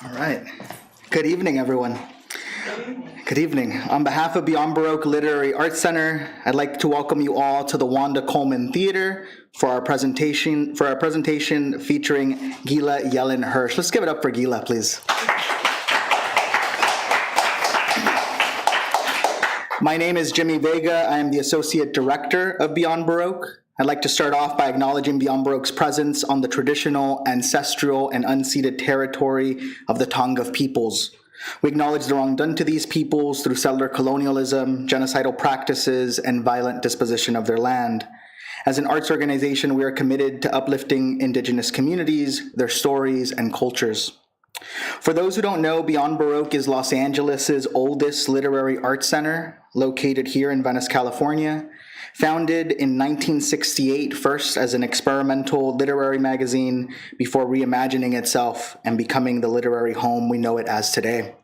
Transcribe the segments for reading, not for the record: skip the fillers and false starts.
All right. Good evening, everyone. Good evening. On behalf of Beyond Baroque Literary Arts Center, I'd like to welcome you all to the Wanda Coleman Theater for our presentation featuring Gilah Yelin Hirsch. Let's give it up for Gilah, please. My name is Jimmy Vega. I am the Associate Director of Beyond Baroque. I'd like to start off by acknowledging Beyond Baroque's presence on the traditional, ancestral, and unceded territory of the Tonga peoples. We acknowledge the wrong done to these peoples through settler colonialism, genocidal practices, and violent disposition of their land. As an arts organization, we are committed to uplifting Indigenous communities, their stories, and cultures. For those who don't know, Beyond Baroque is Los Angeles' oldest literary arts center, located here in Venice, California. Founded in 1968, first as an experimental literary magazine before reimagining itself and becoming the literary home we know it as today.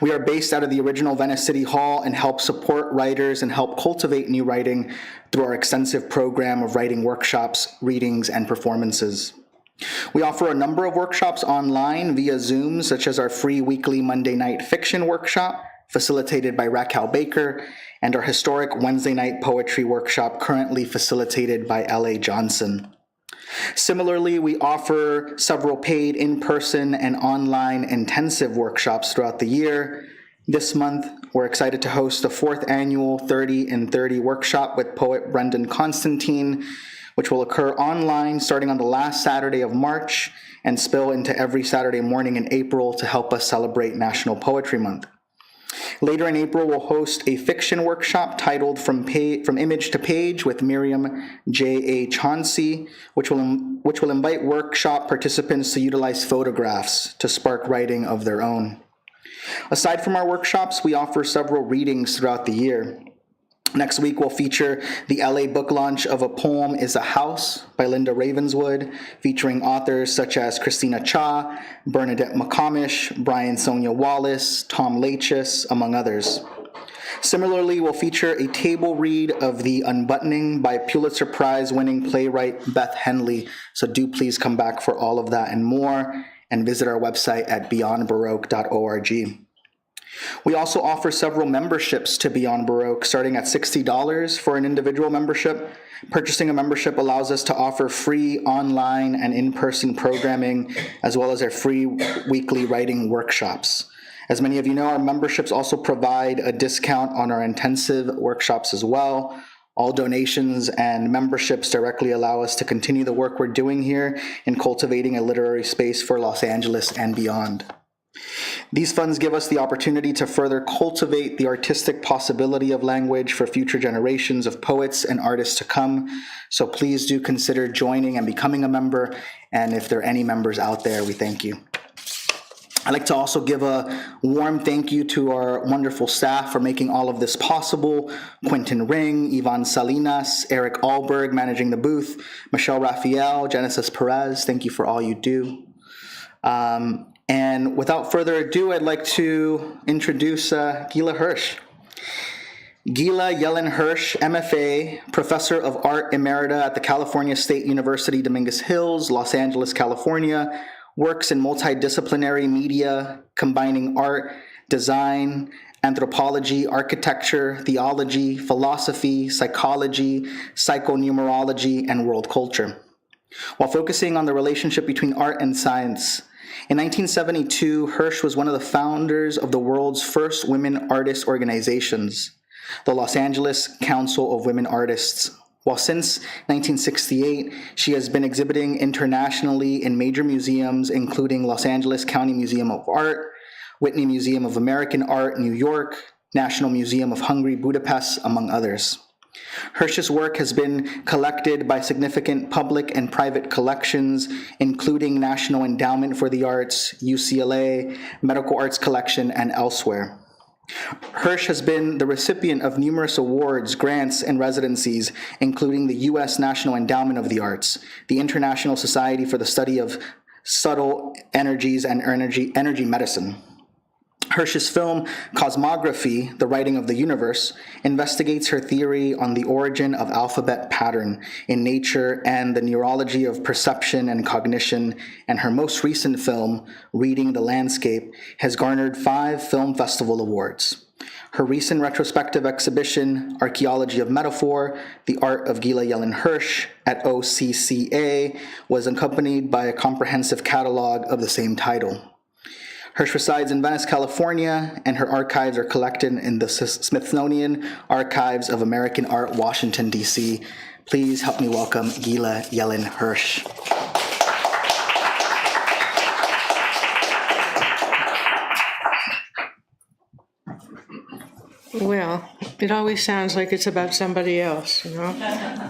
We are based out of the original Venice City Hall and help support writers and help cultivate new writing through our extensive program of writing workshops, readings, and performances. We offer a number of workshops online via Zoom, such as our free weekly Monday night fiction workshop, facilitated by Raquel Baker, and our historic Wednesday night poetry workshop, currently facilitated by L.A. Johnson. Similarly, we offer several paid in-person and online intensive workshops throughout the year. This month, we're excited to host the 4th annual 30 in 30 workshop with poet Brendan Constantine, which will occur online starting on the last Saturday of March and spill into every Saturday morning in April to help us celebrate National Poetry Month. Later in April, we'll host a fiction workshop titled From Image to Page with Miriam J.A. Chauncey, which will invite workshop participants to utilize photographs to spark writing of their own. Aside from our workshops, we offer several readings throughout the year. Next week, we'll feature the LA book launch of A Poem is a House by Linda Ravenswood, featuring authors such as Christina Cha, Bernadette McComish, Brian Sonia Wallace, Tom Lachis, among others. Similarly, we'll feature a table read of The Unbuttoning by Pulitzer Prize-winning playwright Beth Henley, so do please come back for all of that and more, and visit our website at beyondbaroque.org. We also offer several memberships to Beyond Baroque, starting at $60 for an individual membership. Purchasing a membership allows us to offer free online and in-person programming, as well as our free weekly writing workshops. As many of you know, our memberships also provide a discount on our intensive workshops as well. All donations and memberships directly allow us to continue the work we're doing here in cultivating a literary space for Los Angeles and beyond. These funds give us the opportunity to further cultivate the artistic possibility of language for future generations of poets and artists to come. So please do consider joining and becoming a member. And if there are any members out there, we thank you. I'd like to also give a warm thank you to our wonderful staff for making all of this possible. Quentin Ring, Ivan Salinas, Eric Alberg managing the booth, Michelle Raphael, Genesis Perez, thank you for all you do. And without further ado, I'd like to introduce Gilah Hirsch. Gilah Yelin Hirsch, MFA, Professor of Art Emerita at the California State University, Dominguez Hills, Los Angeles, California, works in multidisciplinary media, combining art, design, anthropology, architecture, theology, philosophy, psychology, psychonumerology, and world culture. While focusing on the relationship between art and science, in 1972, Hirsch was one of the founders of the world's first women artist organizations, the Los Angeles Council of Women Artists. While since 1968, she has been exhibiting internationally in major museums, including Los Angeles County Museum of Art, Whitney Museum of American Art, New York, National Museum of Hungary, Budapest, among others. Hirsch's work has been collected by significant public and private collections, including National Endowment for the Arts, UCLA, Medical Arts Collection, and elsewhere. Hirsch has been the recipient of numerous awards, grants, and residencies, including the U.S. National Endowment of the Arts, the International Society for the Study of Subtle Energies and Energy Medicine. Hirsch's film, Cosmography, The Writing of the Universe, investigates her theory on the origin of alphabet pattern in nature and the neurology of perception and cognition, and her most recent film, Reading the Landscape, has garnered 5 film festival awards. Her recent retrospective exhibition, Archaeology of Metaphor, The Art of Gilah Yelin Hirsch, at OCCA, was accompanied by a comprehensive catalog of the same title. Hirsch resides in Venice, California, and her archives are collected in the Smithsonian Archives of American Art, Washington, D.C. Please help me welcome Gilah Yelin Hirsch. Well, it always sounds like it's about somebody else, you know?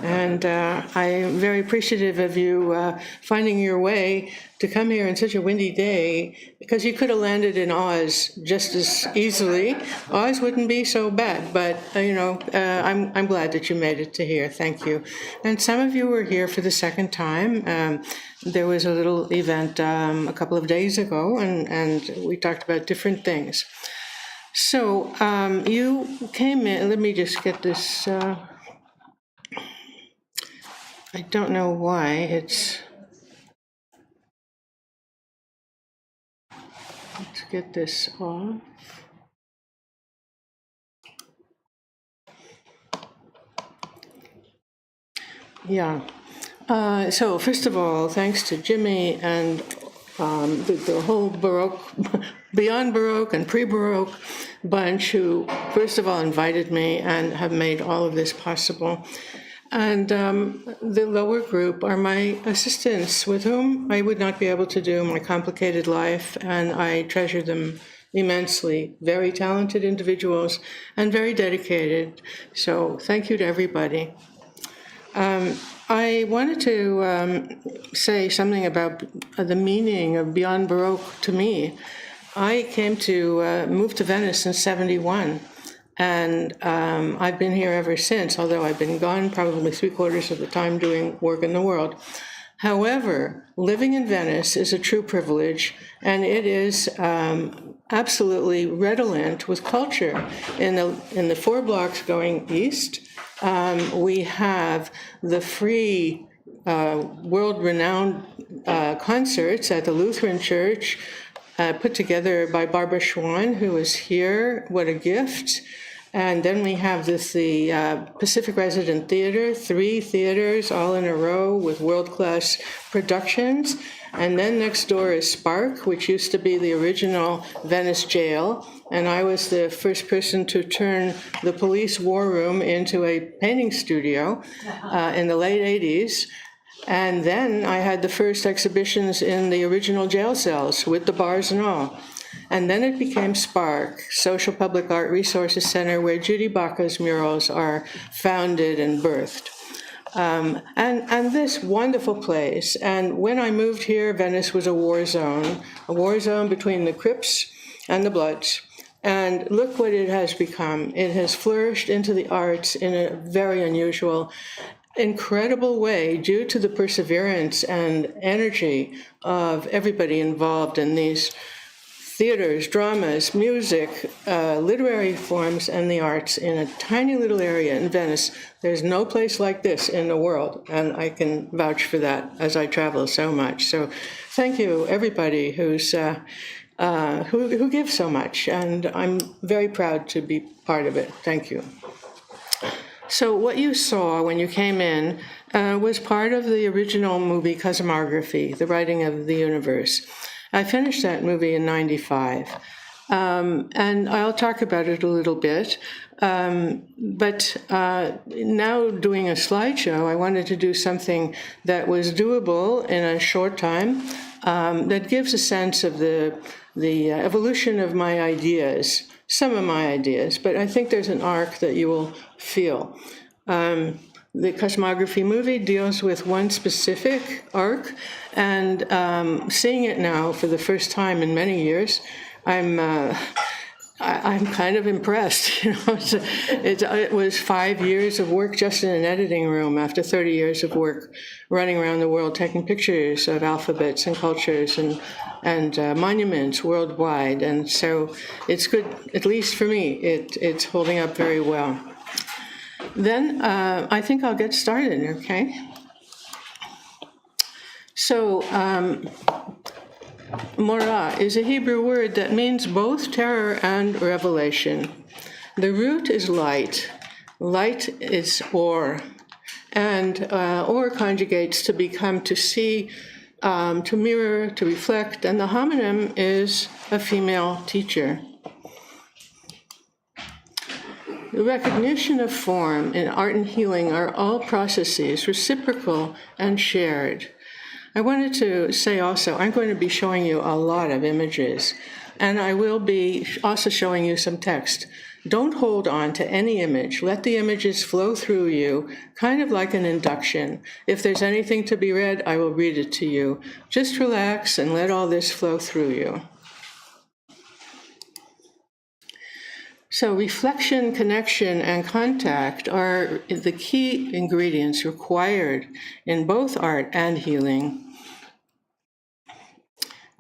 And I am very appreciative of you finding your way to come here on such a windy day, because you could have landed in Oz just as easily. Oz wouldn't be so bad, but, I'm glad that you made it to here. Thank you. And some of you were here for the second time. There was a little event a couple of days ago, and we talked about different things. So you came in, let me just get this, I don't know why let's get this off. Yeah, so first of all, thanks to Jimmy and the whole Baroque, beyond Baroque and pre-Baroque bunch who, first of all, invited me and have made all of this possible. And the lower group are my assistants with whom I would not be able to do my complicated life, and I treasure them immensely. Very talented individuals and very dedicated. So thank you to everybody. I wanted to say something about the meaning of Beyond Baroque to me. I came to move to Venice in '71, and I've been here ever since, although I've been gone probably 3/4 of the time doing work in the world. However, living in Venice is a true privilege, and it is absolutely redolent with culture. In the 4 blocks going east, we have the free world-renowned concerts at the Lutheran Church, put together by Barbara Schwan, who is here. What a gift. And then we have the Pacific Resident Theater, 3 theaters all in a row with world-class productions. And then next door is Spark, which used to be the original Venice jail. And I was the first person to turn the police war room into a painting studio in the late 80s. And then I had the first exhibitions in the original jail cells with the bars and all. And then it became Spark, Social Public Art Resources Center, where Judy Baca's murals are founded and birthed. And this wonderful place. And when I moved here, Venice was a war zone between the Crips and the Bloods. And look what it has become. It has flourished into the arts in a very unusual, incredible way due to the perseverance and energy of everybody involved in these theaters, dramas, music, literary forms, and the arts in a tiny little area in Venice. There's no place like this in the world, and I can vouch for that as I travel so much. So thank you, everybody who gives so much, and I'm very proud to be part of it. Thank you. So what you saw when you came in was part of the original movie Cosmography, The Writing of the Universe. I finished that movie in '95, and I'll talk about it a little bit. But now doing a slideshow, I wanted to do something that was doable in a short time, that gives a sense of the evolution of my ideas, some of my ideas, but I think there's an arc that you will feel. The Cosmography movie deals with one specific arc, and seeing it now for the first time in many years, I'm I'm kind of impressed. It was 5 years of work just in an editing room after 30 years of work running around the world taking pictures of alphabets and cultures and monuments worldwide. And so it's good, at least for me, it's holding up very well. Then I think I'll get started, okay? So, Morah is a Hebrew word that means both terror and revelation. The root is light. Light is or. And or conjugates to become, to see, to mirror, to reflect. And the homonym is a female teacher. The recognition of form in art and healing are all processes, reciprocal and shared. I wanted to say also, I'm going to be showing you a lot of images, and I will be also showing you some text. Don't hold on to any image. Let the images flow through you, kind of like an induction. If there's anything to be read, I will read it to you. Just relax and let all this flow through you. So reflection, connection, and contact are the key ingredients required in both art and healing.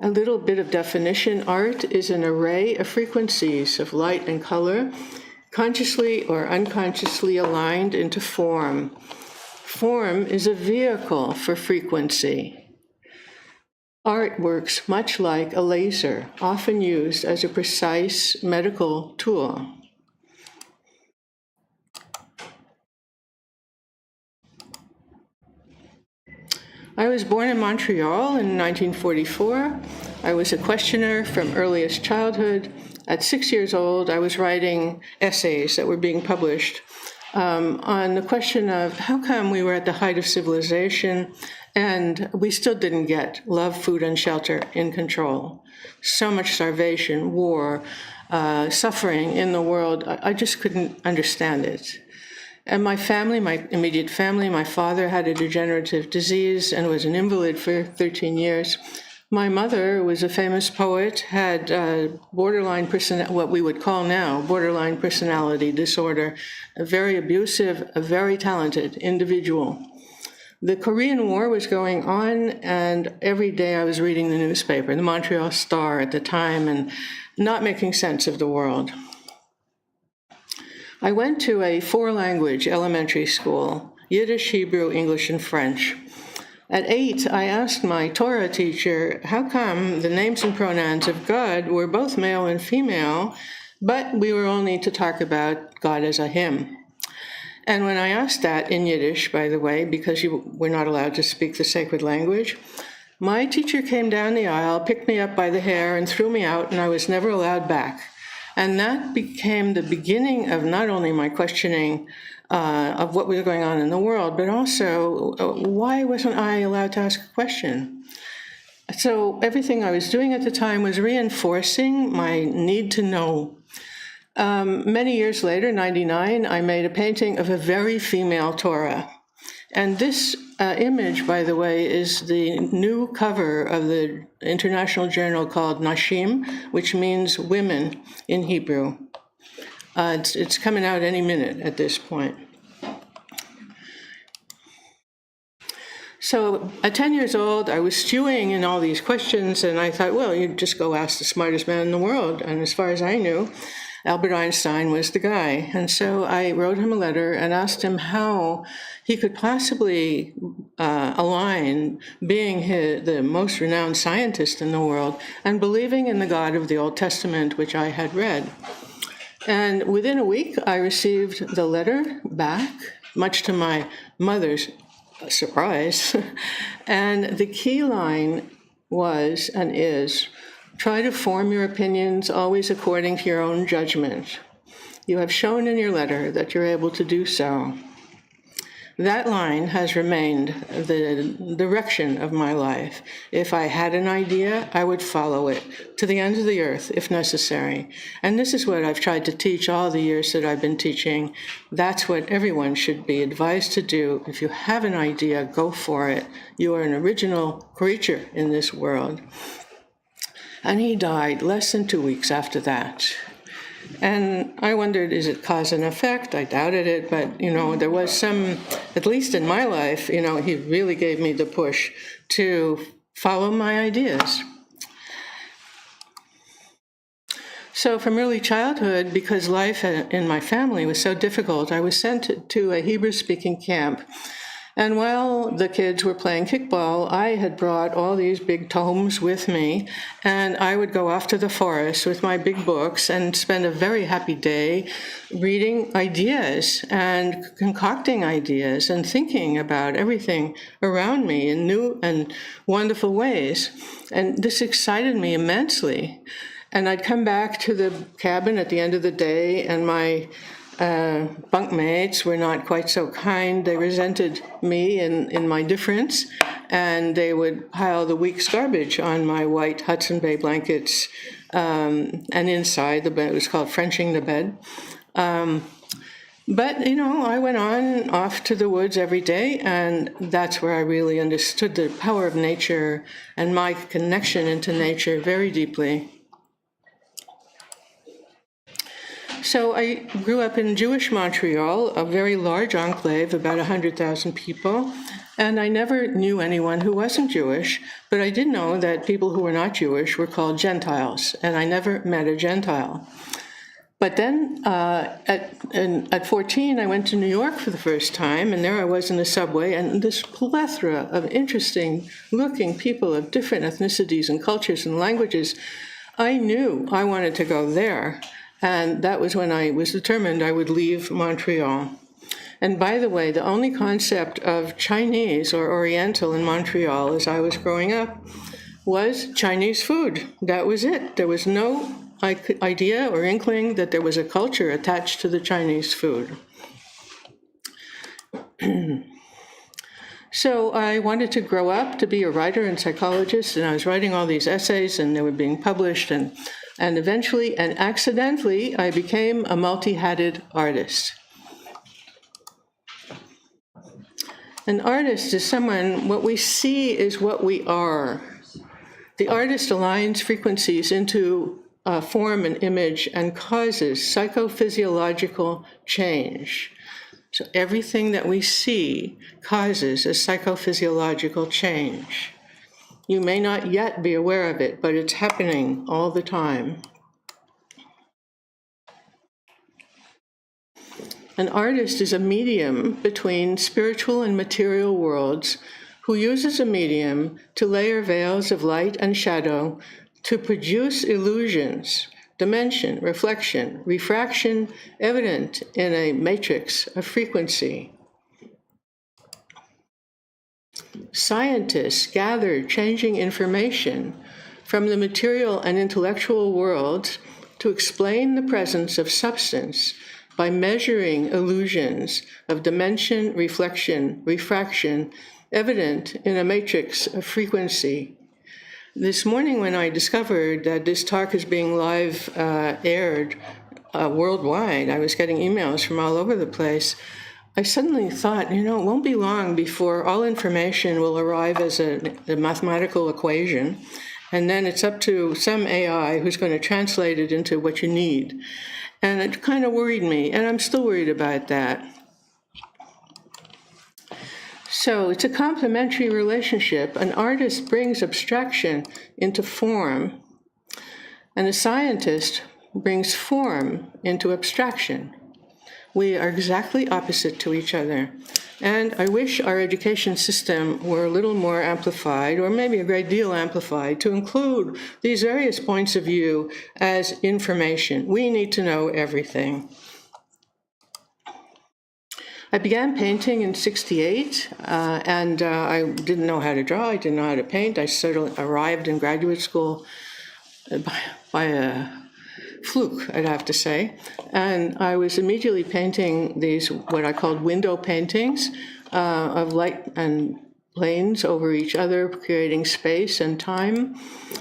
A little bit of definition. Art is an array of frequencies of light and color, consciously or unconsciously aligned into form. Form is a vehicle for frequency. Art works much like a laser, often used as a precise medical tool. I was born in Montreal in 1944. I was a questioner from earliest childhood. At 6 years old, I was writing essays that were being published on the question of how come we were at the height of civilization and we still didn't get love, food, and shelter in control. So much starvation, war, suffering in the world. I just couldn't understand it. And my family, my immediate family, my father had a degenerative disease and was an invalid for 13 years. My mother was a famous poet, had borderline what we would call now borderline personality disorder, a very abusive, a very talented individual. The Korean War was going on, and every day I was reading the newspaper, the Montreal Star at the time, and not making sense of the world. I went to a 4-language elementary school, Yiddish, Hebrew, English, and French. At 8, I asked my Torah teacher, how come the names and pronouns of God were both male and female, but we were only to talk about God as a him? And when I asked that in Yiddish, by the way, because we're not allowed to speak the sacred language, my teacher came down the aisle, picked me up by the hair, and threw me out, and I was never allowed back. And that became the beginning of not only my questioning of what was going on in the world, but also why wasn't I allowed to ask a question? So everything I was doing at the time was reinforcing my need to know. Many years later, 99, I made a painting of a very female Torah. And this image, by the way, is the new cover of the international journal called Nashim, which means women in Hebrew. It's coming out any minute at this point. So at 10 years old, I was stewing in all these questions, and I thought, well, you just go ask the smartest man in the world. And as far as I knew, Albert Einstein was the guy. And so I wrote him a letter and asked him how he could possibly align being the most renowned scientist in the world and believing in the God of the Old Testament, which I had read. And within a week, I received the letter back, much to my mother's surprise. And the key line was and is, try to form your opinions always according to your own judgment. You have shown in your letter that you're able to do so. That line has remained the direction of my life. If I had an idea, I would follow it to the ends of the earth if necessary. And this is what I've tried to teach all the years that I've been teaching. That's what everyone should be advised to do. If you have an idea, go for it. You are an original creature in this world. And he died less than 2 weeks after that. And I wondered, is it cause and effect? I doubted it, but, there was some, at least in my life, he really gave me the push to follow my ideas. So from early childhood, because life in my family was so difficult, I was sent to a Hebrew-speaking camp. And while the kids were playing kickball, I had brought all these big tomes with me, and I would go off to the forest with my big books and spend a very happy day reading ideas and concocting ideas and thinking about everything around me in new and wonderful ways. And this excited me immensely. And I'd come back to the cabin at the end of the day, and my bunkmates were not quite so kind. They resented me in my difference, and they would pile the week's garbage on my white Hudson Bay blankets, and inside the bed. It was called Frenching the bed. But, I went on off to the woods every day, and that's where I really understood the power of nature and my connection into nature very deeply. So I grew up in Jewish Montreal, a very large enclave, about 100,000 people, and I never knew anyone who wasn't Jewish, but I did know that people who were not Jewish were called Gentiles, and I never met a Gentile. But then at 14, I went to New York for the first time, and there I was in the subway, and this plethora of interesting-looking people of different ethnicities and cultures and languages. I knew I wanted to go there. And that was when I was determined I would leave Montreal. And by the way, the only concept of Chinese or Oriental in Montreal as I was growing up was Chinese food. That was it. There was no idea or inkling that there was a culture attached to the Chinese food. So I wanted to grow up to be a writer and psychologist, and I was writing all these essays, and they were being published, and eventually and accidentally, I became a multi-hatted artist. An artist is someone, what we see is what we are. The artist aligns frequencies into form and image and causes psychophysiological change. So everything that we see causes a psychophysiological change. You may not yet be aware of it, but it's happening all the time. An artist is a medium between spiritual and material worlds who uses a medium to layer veils of light and shadow to produce illusions, dimension, reflection, refraction, evident in a matrix of frequency. Scientists gather changing information from the material and intellectual worlds to explain the presence of substance by measuring illusions of dimension, reflection, refraction, evident in a matrix of frequency. This morning when I discovered that this talk is being live aired worldwide, I was getting emails from all over the place, I suddenly thought, it won't be long before all information will arrive as a mathematical equation, and then it's up to some AI who's going to translate it into what you need. And it kind of worried me, and I'm still worried about that. So it's a complementary relationship. An artist brings abstraction into form, and a scientist brings form into abstraction. We are exactly opposite to each other. And I wish our education system were a little more amplified, or maybe a great deal amplified, to include these various points of view as information. We need to know everything. I began painting in '68, and I didn't know how to draw. I didn't know how to paint. I sort of arrived in graduate school by a fluke, I'd have to say. And I was immediately painting these, what I called window paintings of light and planes over each other, creating space and time.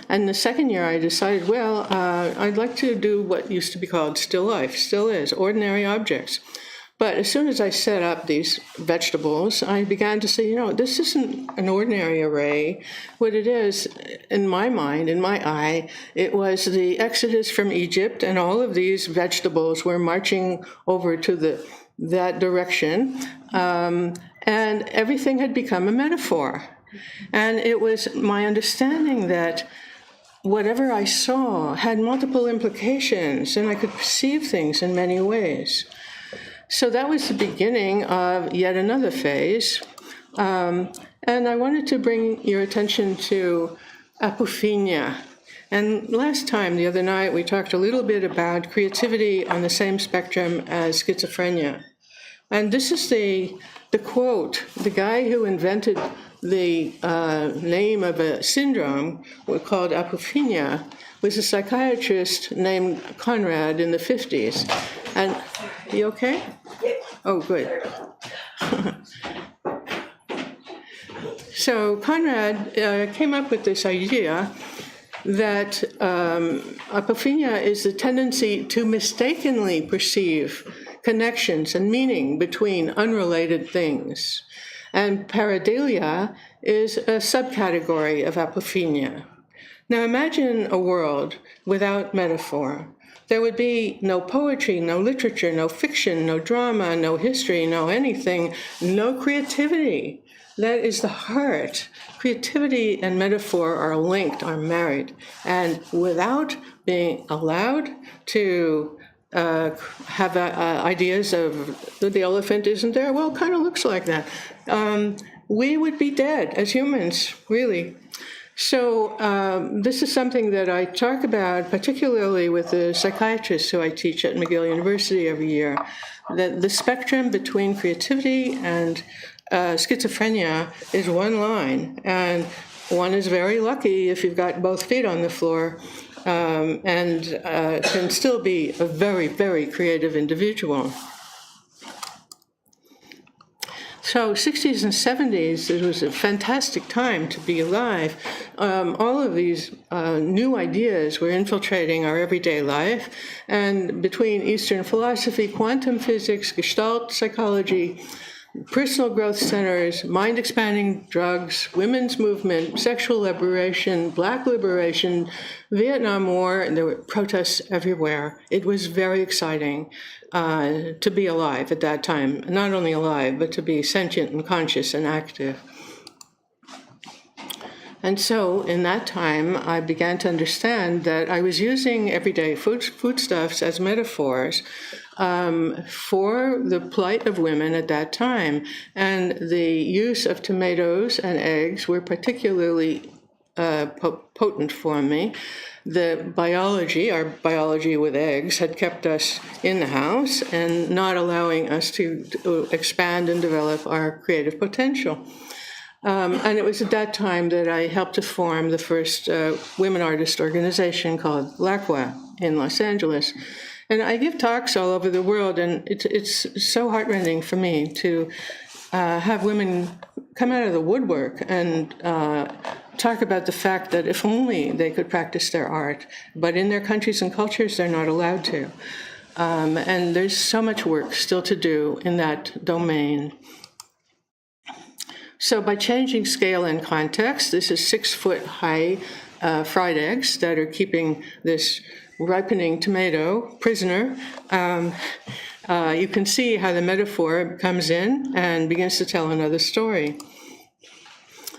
And the second year I decided, well, I'd like to do what used to be called still life, still is, ordinary objects. But as soon as I set up these vegetables, I began to say, this isn't an ordinary array. What it is, in my mind, in my eye, it was the exodus from Egypt, and all of these vegetables were marching over to that direction, and everything had become a metaphor. And it was my understanding that whatever I saw had multiple implications, and I could perceive things in many ways. So that was the beginning of yet another phase. And I wanted to bring your attention to apophenia. And last time, the other night, we talked a little bit about creativity on the same spectrum as schizophrenia. And this is the quote. The guy who invented the name of a syndrome called apophenia was a psychiatrist named Conrad in the 50s. And you okay? Oh, good. So Conrad came up with this idea that apophenia is the tendency to mistakenly perceive connections and meaning between unrelated things. And pareidolia is a subcategory of apophenia. Now imagine a world without metaphor. There would be no poetry, no literature, no fiction, no drama, no history, no anything, no creativity. That is the heart. Creativity and metaphor are linked, are married. And without being allowed to have ideas of the elephant isn't there, well, it kind of looks like that. We would be dead as humans, really. So this is something that I talk about, particularly with the psychiatrists who I teach at McGill University every year, that the spectrum between creativity and schizophrenia is one line, and one is very lucky if you've got both feet on the floor and can still be a very, very creative individual. So 60s and 70s, it was a fantastic time to be alive. All of these new ideas were infiltrating our everyday life. And between Eastern philosophy, quantum physics, Gestalt psychology, personal growth centers, mind-expanding drugs, women's movement, sexual liberation, Black liberation, Vietnam War, and there were protests everywhere. It was very exciting to be alive at that time. Not only alive, but to be sentient and conscious and active. And so in that time, I began to understand that I was using everyday foodstuffs as metaphors for the plight of women at that time. And the use of tomatoes and eggs were particularly potent for me. The biology, our biology with eggs, had kept us in the house and not allowing us to expand and develop our creative potential. And it was at that time that I helped to form the first women artist organization called LACWA in Los Angeles. And I give talks all over the world, and it's so heartrending for me to have women come out of the woodwork and talk about the fact that if only they could practice their art, but in their countries and cultures, they're not allowed to. And there's so much work still to do in that domain. So by changing scale and context, this is 6-foot-high fried eggs that are keeping this ripening tomato prisoner. You can see how the metaphor comes in and begins to tell another story.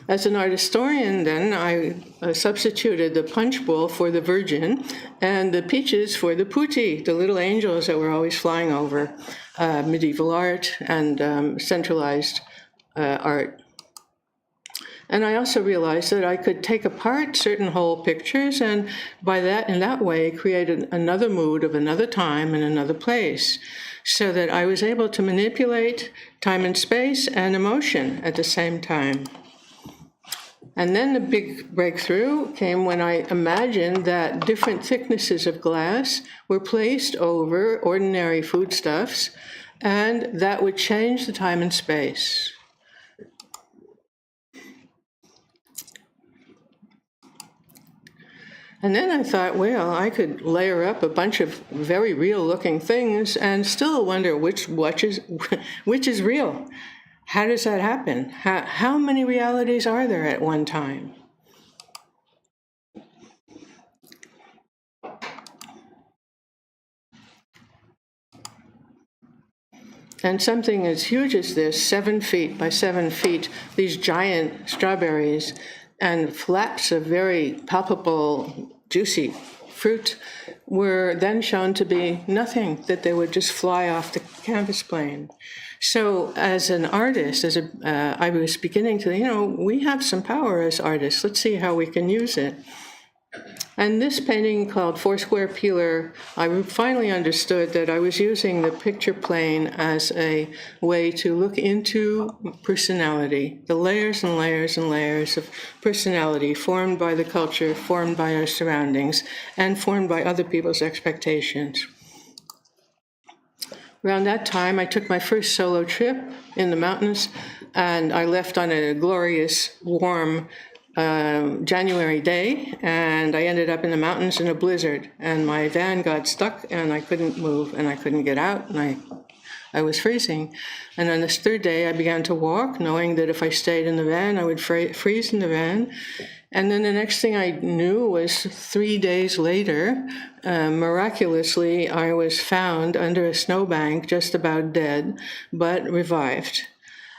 As an art historian, then, I substituted the punch bowl for the Virgin and the peaches for the putti, the little angels that were always flying over medieval art and centralized art. And I also realized that I could take apart certain whole pictures and in that way, create another mood of another time and another place, so that I was able to manipulate time and space and emotion at the same time. And then the big breakthrough came when I imagined that different thicknesses of glass were placed over ordinary foodstuffs, and that would change the time and space. And then I thought, well, I could layer up a bunch of very real-looking things and still wonder which is real. How does that happen? How many realities are there at one time? And something as huge as this, 7 feet by 7 feet, these giant strawberries and flaps of very palpable, juicy fruit were then shown to be nothing, that they would just fly off the canvas plane. So as an artist, I was beginning to, we have some power as artists. Let's see how we can use it. And this painting called Foursquare Peeler, I finally understood that I was using the picture plane as a way to look into personality, the layers and layers and layers of personality formed by the culture, formed by our surroundings, and formed by other people's expectations. Around that time, I took my first solo trip in the mountains, and I left on a glorious, warm January day, and I ended up in the mountains in a blizzard, and my van got stuck, and I couldn't move, and I couldn't get out, and I was freezing. And on this third day, I began to walk, knowing that if I stayed in the van, I would freeze in the van. And then the next thing I knew was 3 days later, miraculously, I was found under a snowbank, just about dead, but revived.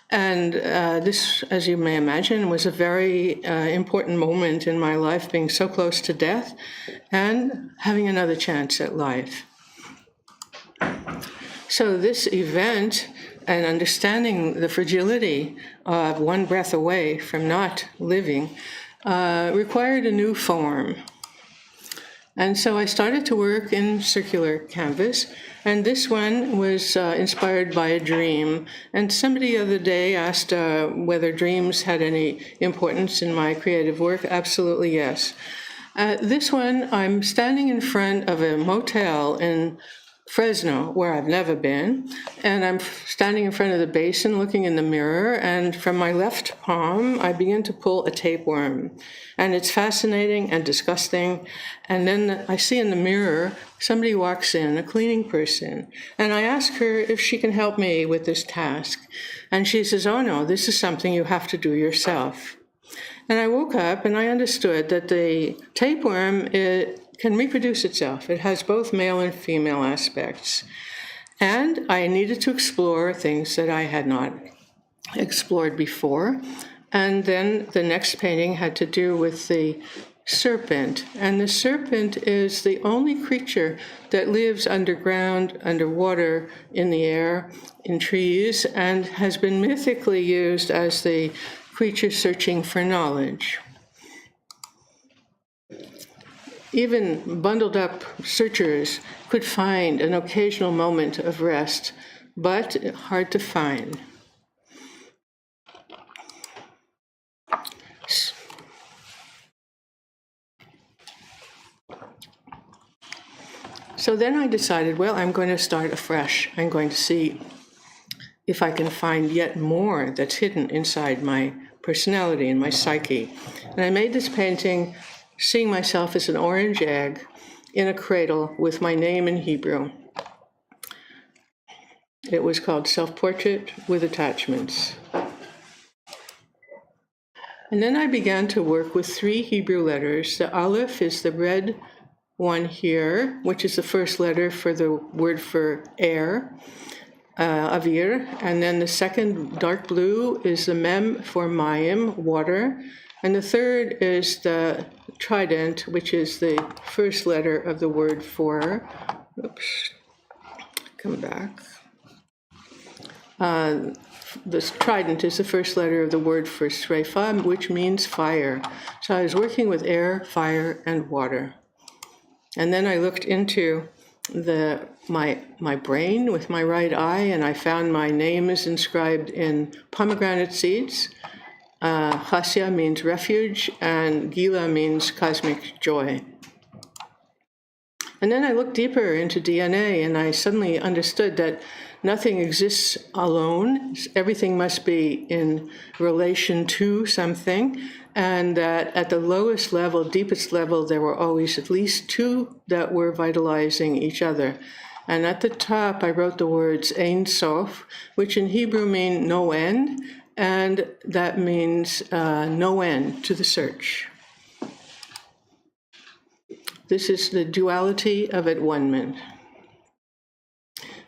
And this, as you may imagine, was a very important moment in my life, being so close to death and having another chance at life. So this event and understanding the fragility of one breath away from not living required a new form. And so I started to work in circular canvas, and this one was inspired by a dream. And somebody the other day asked whether dreams had any importance in my creative work. Absolutely yes. This one, I'm standing in front of a motel in Fresno, where I've never been, and I'm standing in front of the basin looking in the mirror, and from my left palm I begin to pull a tapeworm, and it's fascinating and disgusting. And then I see in the mirror somebody walks in, a cleaning person, and I ask her if she can help me with this task, and she says, "Oh no, this is something you have to do yourself." And I woke up and I understood that the tapeworm can reproduce itself. It has both male and female aspects. And I needed to explore things that I had not explored before. And then the next painting had to do with the serpent. And the serpent is the only creature that lives underground, underwater, in the air, in trees, and has been mythically used as the creature searching for knowledge. Even bundled up searchers could find an occasional moment of rest, but hard to find. So then I decided, well, I'm going to start afresh. I'm going to see if I can find yet more that's hidden inside my personality and my psyche. And I made this painting seeing myself as an orange egg in a cradle with my name in Hebrew. It was called Self-Portrait with Attachments. And then I began to work with 3 Hebrew letters. The Aleph is the red one here, which is the first letter for the word for air, avir. And then the second dark blue is the mem for mayim, water. And the third is the trident, which is the first letter of the word for, come back. This trident is the first letter of the word for srefa, which means fire. So I was working with air, fire, and water. And then I looked into my brain with my right eye, and I found my name is inscribed in pomegranate seeds. Chasya means refuge, and Gilah means cosmic joy. And then I looked deeper into DNA, and I suddenly understood that nothing exists alone. Everything must be in relation to something. And that at the lowest level, deepest level, there were always at least two that were vitalizing each other. And at the top, I wrote the words Ein Sof, which in Hebrew mean no end, and that means no end to the search. This is the duality of at-one-ment.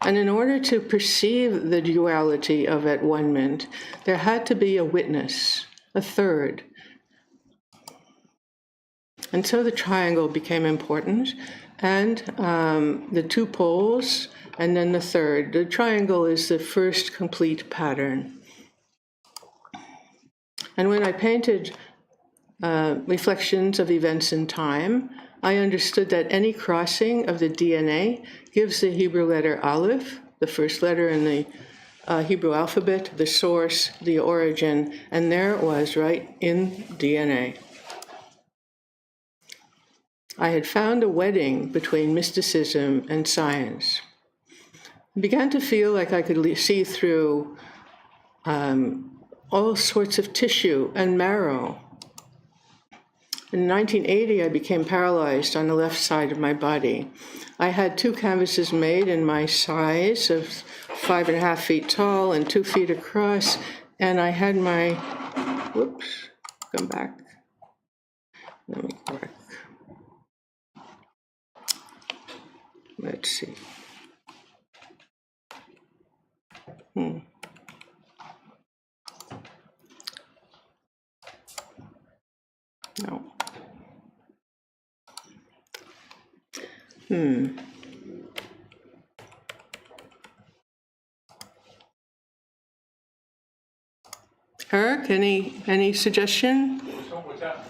And in order to perceive the duality of at-one-ment, there had to be a witness, a third. And so the triangle became important, and the two poles, and then the third. The triangle is the first complete pattern. And when I painted reflections of events in time, I understood that any crossing of the DNA gives the Hebrew letter Aleph, the first letter in the Hebrew alphabet, the source, the origin, and there it was right in DNA. I had found a wedding between mysticism and science. I began to feel like I could see through all sorts of tissue and marrow. In 1980, I became paralyzed on the left side of my body. I had 2 canvases made in my size of 5.5 feet tall and 2 feet across, and I had my, whoops, come back. Let me correct. Let's see. No. Eric, any suggestion? What's that?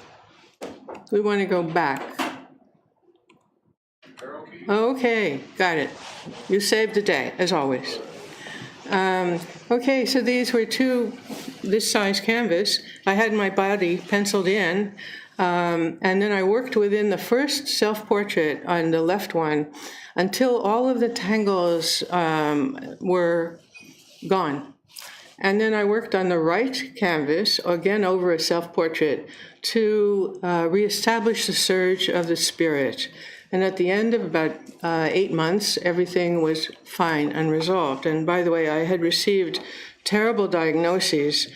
We want to go back. Okay, got it. You saved the day, as always. Okay, so these were 2 this size canvas. I had my body penciled in, and then I worked within the first self-portrait on the left one until all of the tangles were gone. And then I worked on the right canvas, again over a self-portrait, to reestablish the surge of the spirit. And at the end of about 8 months, everything was fine and resolved. And by the way, I had received terrible diagnoses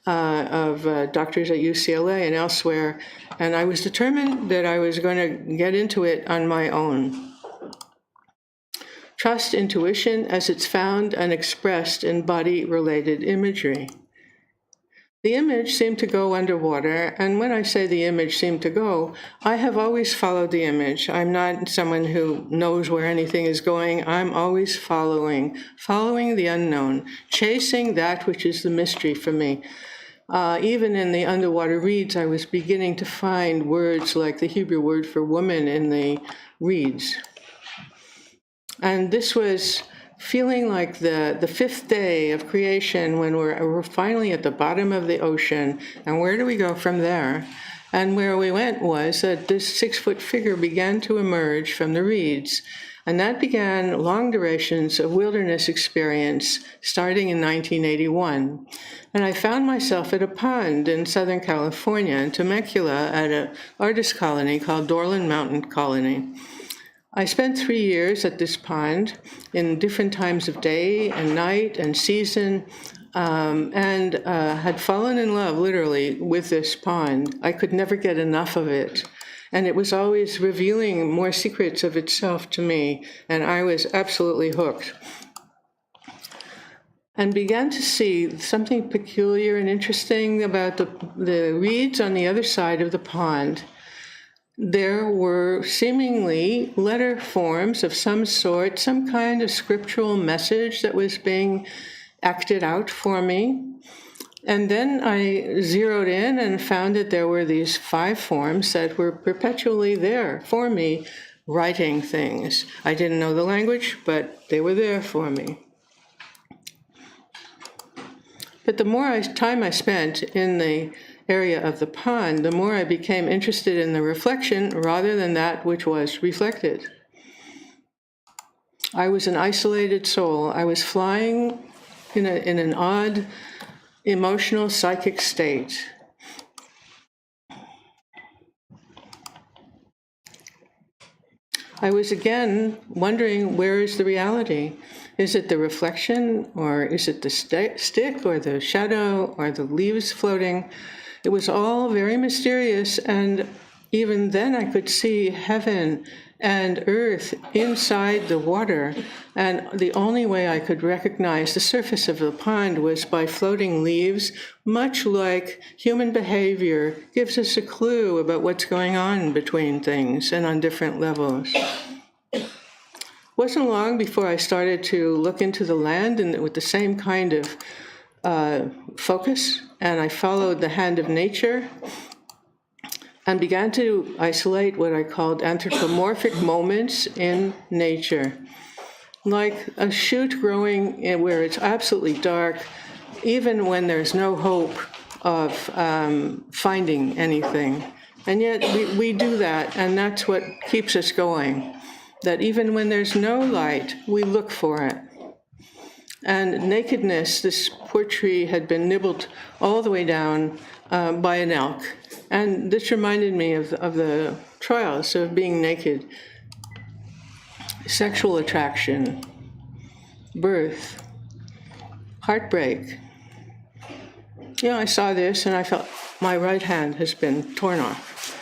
of doctors at UCLA and elsewhere, and I was determined that I was going to get into it on my own. Trust intuition as it's found and expressed in body-related imagery. The image seemed to go underwater, and when I say the image seemed to go, I have always followed the image. I'm not someone who knows where anything is going. I'm always following the unknown, chasing that which is the mystery for me. Even in the underwater reeds, I was beginning to find words like the Hebrew word for woman in the reeds. And this was feeling like the 5th day of creation when we're finally at the bottom of the ocean, and where do we go from there? And where we went was that this 6-foot figure began to emerge from the reeds, and that began long durations of wilderness experience starting in 1981. And I found myself at a pond in Southern California, in Temecula, at an artist colony called Dorland Mountain Colony. I spent 3 years at this pond in different times of day and night and season, and had fallen in love, literally, with this pond. I could never get enough of it. And it was always revealing more secrets of itself to me, and I was absolutely hooked. And began to see something peculiar and interesting about the reeds on the other side of the pond. There were seemingly letter forms of some sort, some kind of scriptural message that was being acted out for me. And then I zeroed in and found that there were these 5 forms that were perpetually there for me, writing things. I didn't know the language, but they were there for me. But the more time I spent in the area of the pond, the more I became interested in the reflection rather than that which was reflected. I was an isolated soul. I was flying in an odd emotional psychic state. I was again wondering, where is the reality? Is it the reflection, or is it the stick, or the shadow, or the leaves floating? It was all very mysterious, and even then I could see heaven and earth inside the water, and the only way I could recognize the surface of the pond was by floating leaves, much like human behavior gives us a clue about what's going on between things and on different levels. It wasn't long before I started to look into the land and with the same kind of focus, and I followed the hand of nature and began to isolate what I called anthropomorphic moments in nature, like a shoot growing where it's absolutely dark, even when there's no hope of finding anything. And yet we do that, and that's what keeps us going, that even when there's no light, we look for it. And nakedness, this poor tree had been nibbled all the way down by an elk. And this reminded me of the trials of being naked. Sexual attraction, birth, heartbreak. You know, I saw this and I felt my right hand has been torn off.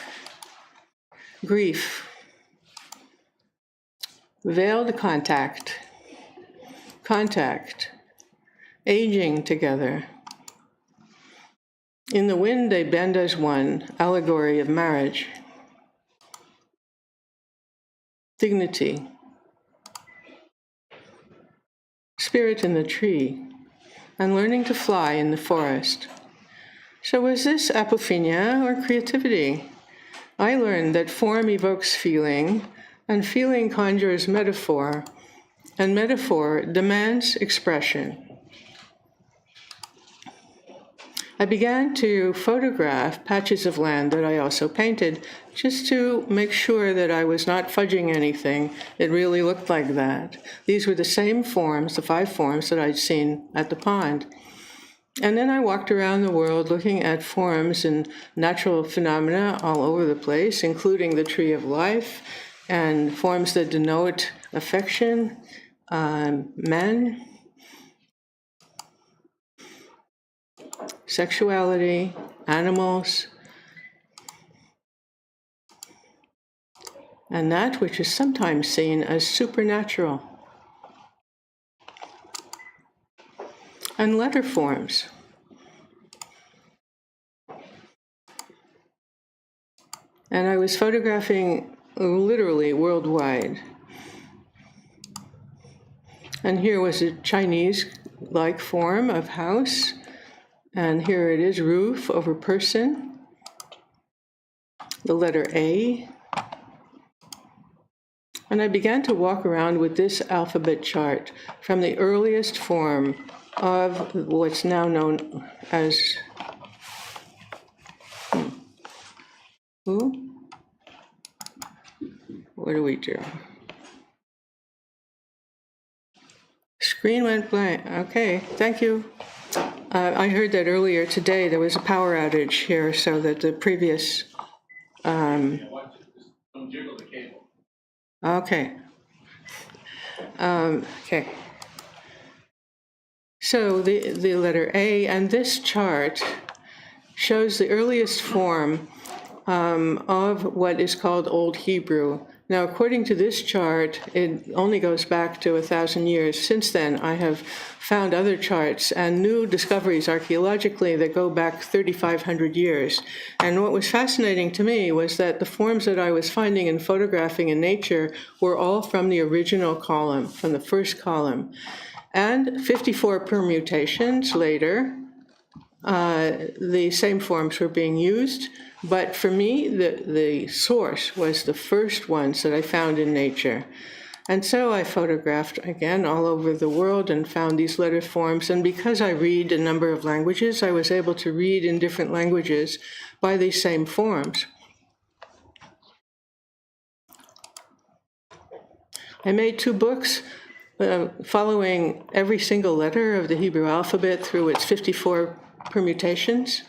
Grief, veiled contact, aging together. In the wind they bend as one, allegory of marriage. Dignity. Spirit in the tree, and learning to fly in the forest. So was this apophenia or creativity? I learned that form evokes feeling, and feeling conjures metaphor, and metaphor demands expression. I began to photograph patches of land that I also painted, just to make sure that I was not fudging anything. It really looked like that. These were the same forms, the 5 forms that I'd seen at the pond. And then I walked around the world looking at forms and natural phenomena all over the place, including the tree of life, and forms that denote affection, men, sexuality, animals, and that which is sometimes seen as supernatural. And letter forms. And I was photographing literally worldwide. And here was a Chinese-like form of house. And here it is, roof over person. The letter A. And I began to walk around with this alphabet chart from the earliest form of what's now known as who? What do we do? Screen went blank. Okay, thank you. I heard that earlier today there was a power outage here, so that the previous. Don't jiggle the cable. Okay. Okay. So the letter A, and this chart shows the earliest form of what is called Old Hebrew. Now, according to this chart, it only goes back to 1,000 years. Since then, I have found other charts and new discoveries archaeologically that go back 3,500 years. And what was fascinating to me was that the forms that I was finding and photographing in nature were all from the original column, from the first column. And 54 permutations later, the same forms were being used. But for me, the source was the first ones that I found in nature. And so I photographed, again, all over the world and found these letter forms. And because I read a number of languages, I was able to read in different languages by these same forms. I made 2 books following every single letter of the Hebrew alphabet through its 54 permutations.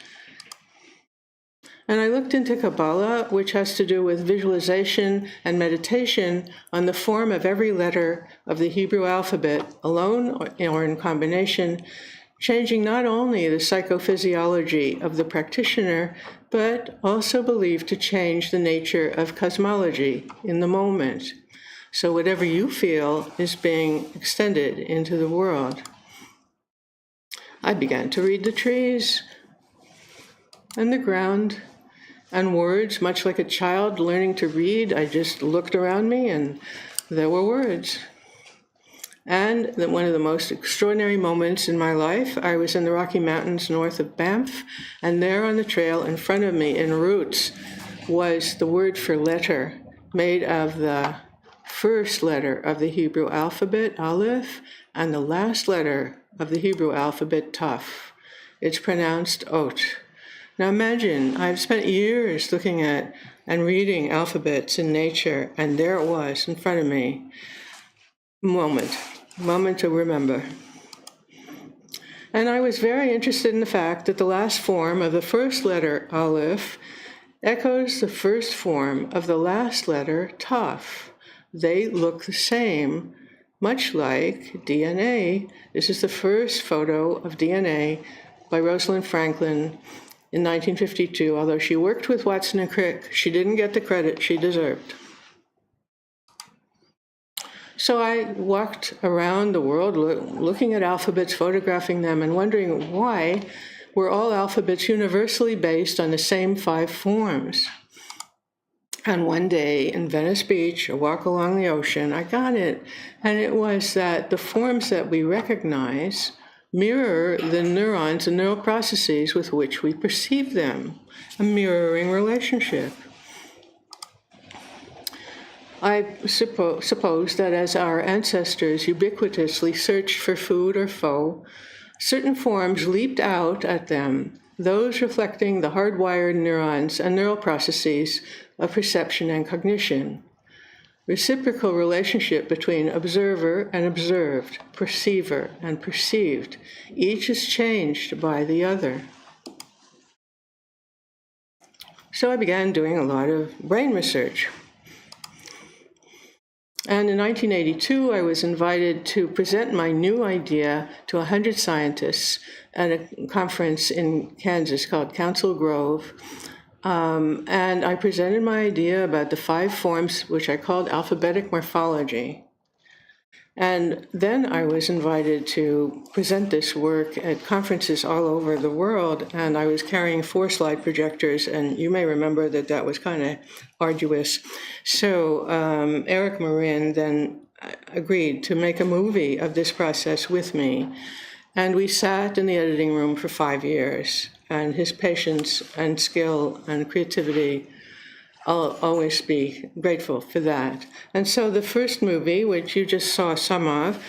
And I looked into Kabbalah, which has to do with visualization and meditation on the form of every letter of the Hebrew alphabet, alone or in combination, changing not only the psychophysiology of the practitioner, but also believed to change the nature of cosmology in the moment. So whatever you feel is being extended into the world. I began to read the trees and the ground and words, much like a child learning to read. I just looked around me and there were words. And one of the most extraordinary moments in my life, I was in the Rocky Mountains north of Banff, and there on the trail in front of me in roots was the word for letter, made of the first letter of the Hebrew alphabet, Aleph, and the last letter of the Hebrew alphabet, Taf. It's pronounced Ot. Now imagine, I've spent years looking at and reading alphabets in nature, and there it was in front of me. Moment to remember. And I was very interested in the fact that the last form of the first letter, Aleph, echoes the first form of the last letter, Taf. They look the same, much like DNA. This is the first photo of DNA by Rosalind Franklin in 1952. Although she worked with Watson and Crick, she didn't get the credit she deserved. So I walked around the world looking at alphabets, photographing them, and wondering why were all alphabets universally based on the same 5 forms. And one day in Venice Beach, a walk along the ocean, I got it. And it was that the forms that we recognize mirror the neurons and neural processes with which we perceive them, a mirroring relationship. I suppose that as our ancestors ubiquitously searched for food or foe, certain forms leaped out at them, those reflecting the hardwired neurons and neural processes of perception and cognition. Reciprocal relationship between observer and observed, perceiver and perceived. Each is changed by the other. So I began doing a lot of brain research. And in 1982, I was invited to present my new idea to 100 scientists at a conference in Kansas called Council Grove. And I presented my idea about the 5 forms, which I called alphabetic morphology. And then I was invited to present this work at conferences all over the world, and I was carrying 4 slide projectors, and you may remember that that was kind of arduous. So Eric Marin then agreed to make a movie of this process with me, and we sat in the editing room for 5 years, and his patience and skill and creativity, I'll always be grateful for that. And so the first movie, which you just saw some of,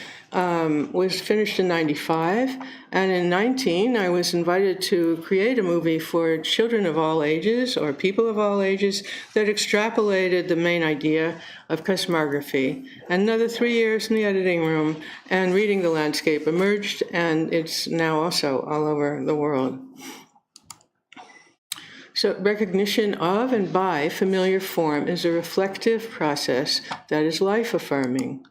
was finished in 95. And in 19, I was invited to create a movie for children of all ages or people of all ages that extrapolated the main idea of cosmography. And another 3 years in the editing room and reading the landscape emerged, and it's now also all over the world. So recognition of and by familiar form is a reflective process that is life-affirming.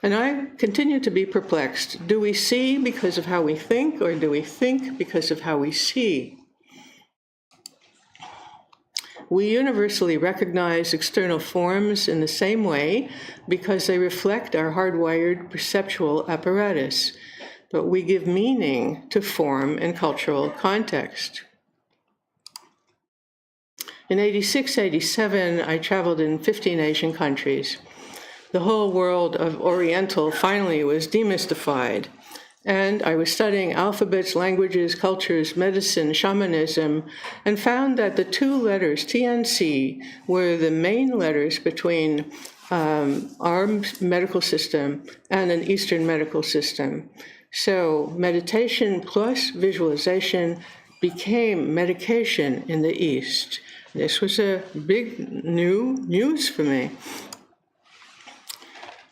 And I continue to be perplexed. Do we see because of how we think, or do we think because of how we see? We universally recognize external forms in the same way because they reflect our hardwired perceptual apparatus. But we give meaning to form and cultural context. In 86, 87, I traveled in 15 Asian countries. The whole world of Oriental finally was demystified, and I was studying alphabets, languages, cultures, medicine, shamanism, and found that the 2 letters, T and C, were the main letters between our medical system and an Eastern medical system. So meditation plus visualization became medication in the East. This was a big new news for me.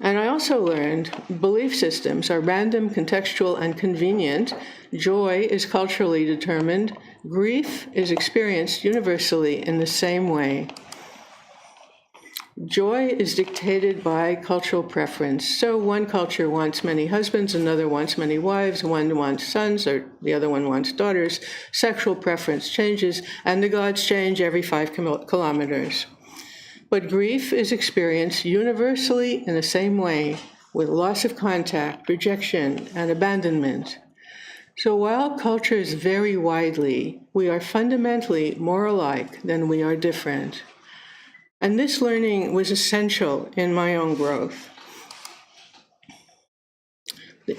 And I also learned belief systems are random, contextual, and convenient. Joy is culturally determined. Grief is experienced universally in the same way. Joy is dictated by cultural preference. So one culture wants many husbands, another wants many wives, one wants sons, or the other one wants daughters. Sexual preference changes, and the gods change every 5 kilometers. But grief is experienced universally in the same way, with loss of contact, rejection, and abandonment. So while cultures vary widely, we are fundamentally more alike than we are different. And this learning was essential in my own growth.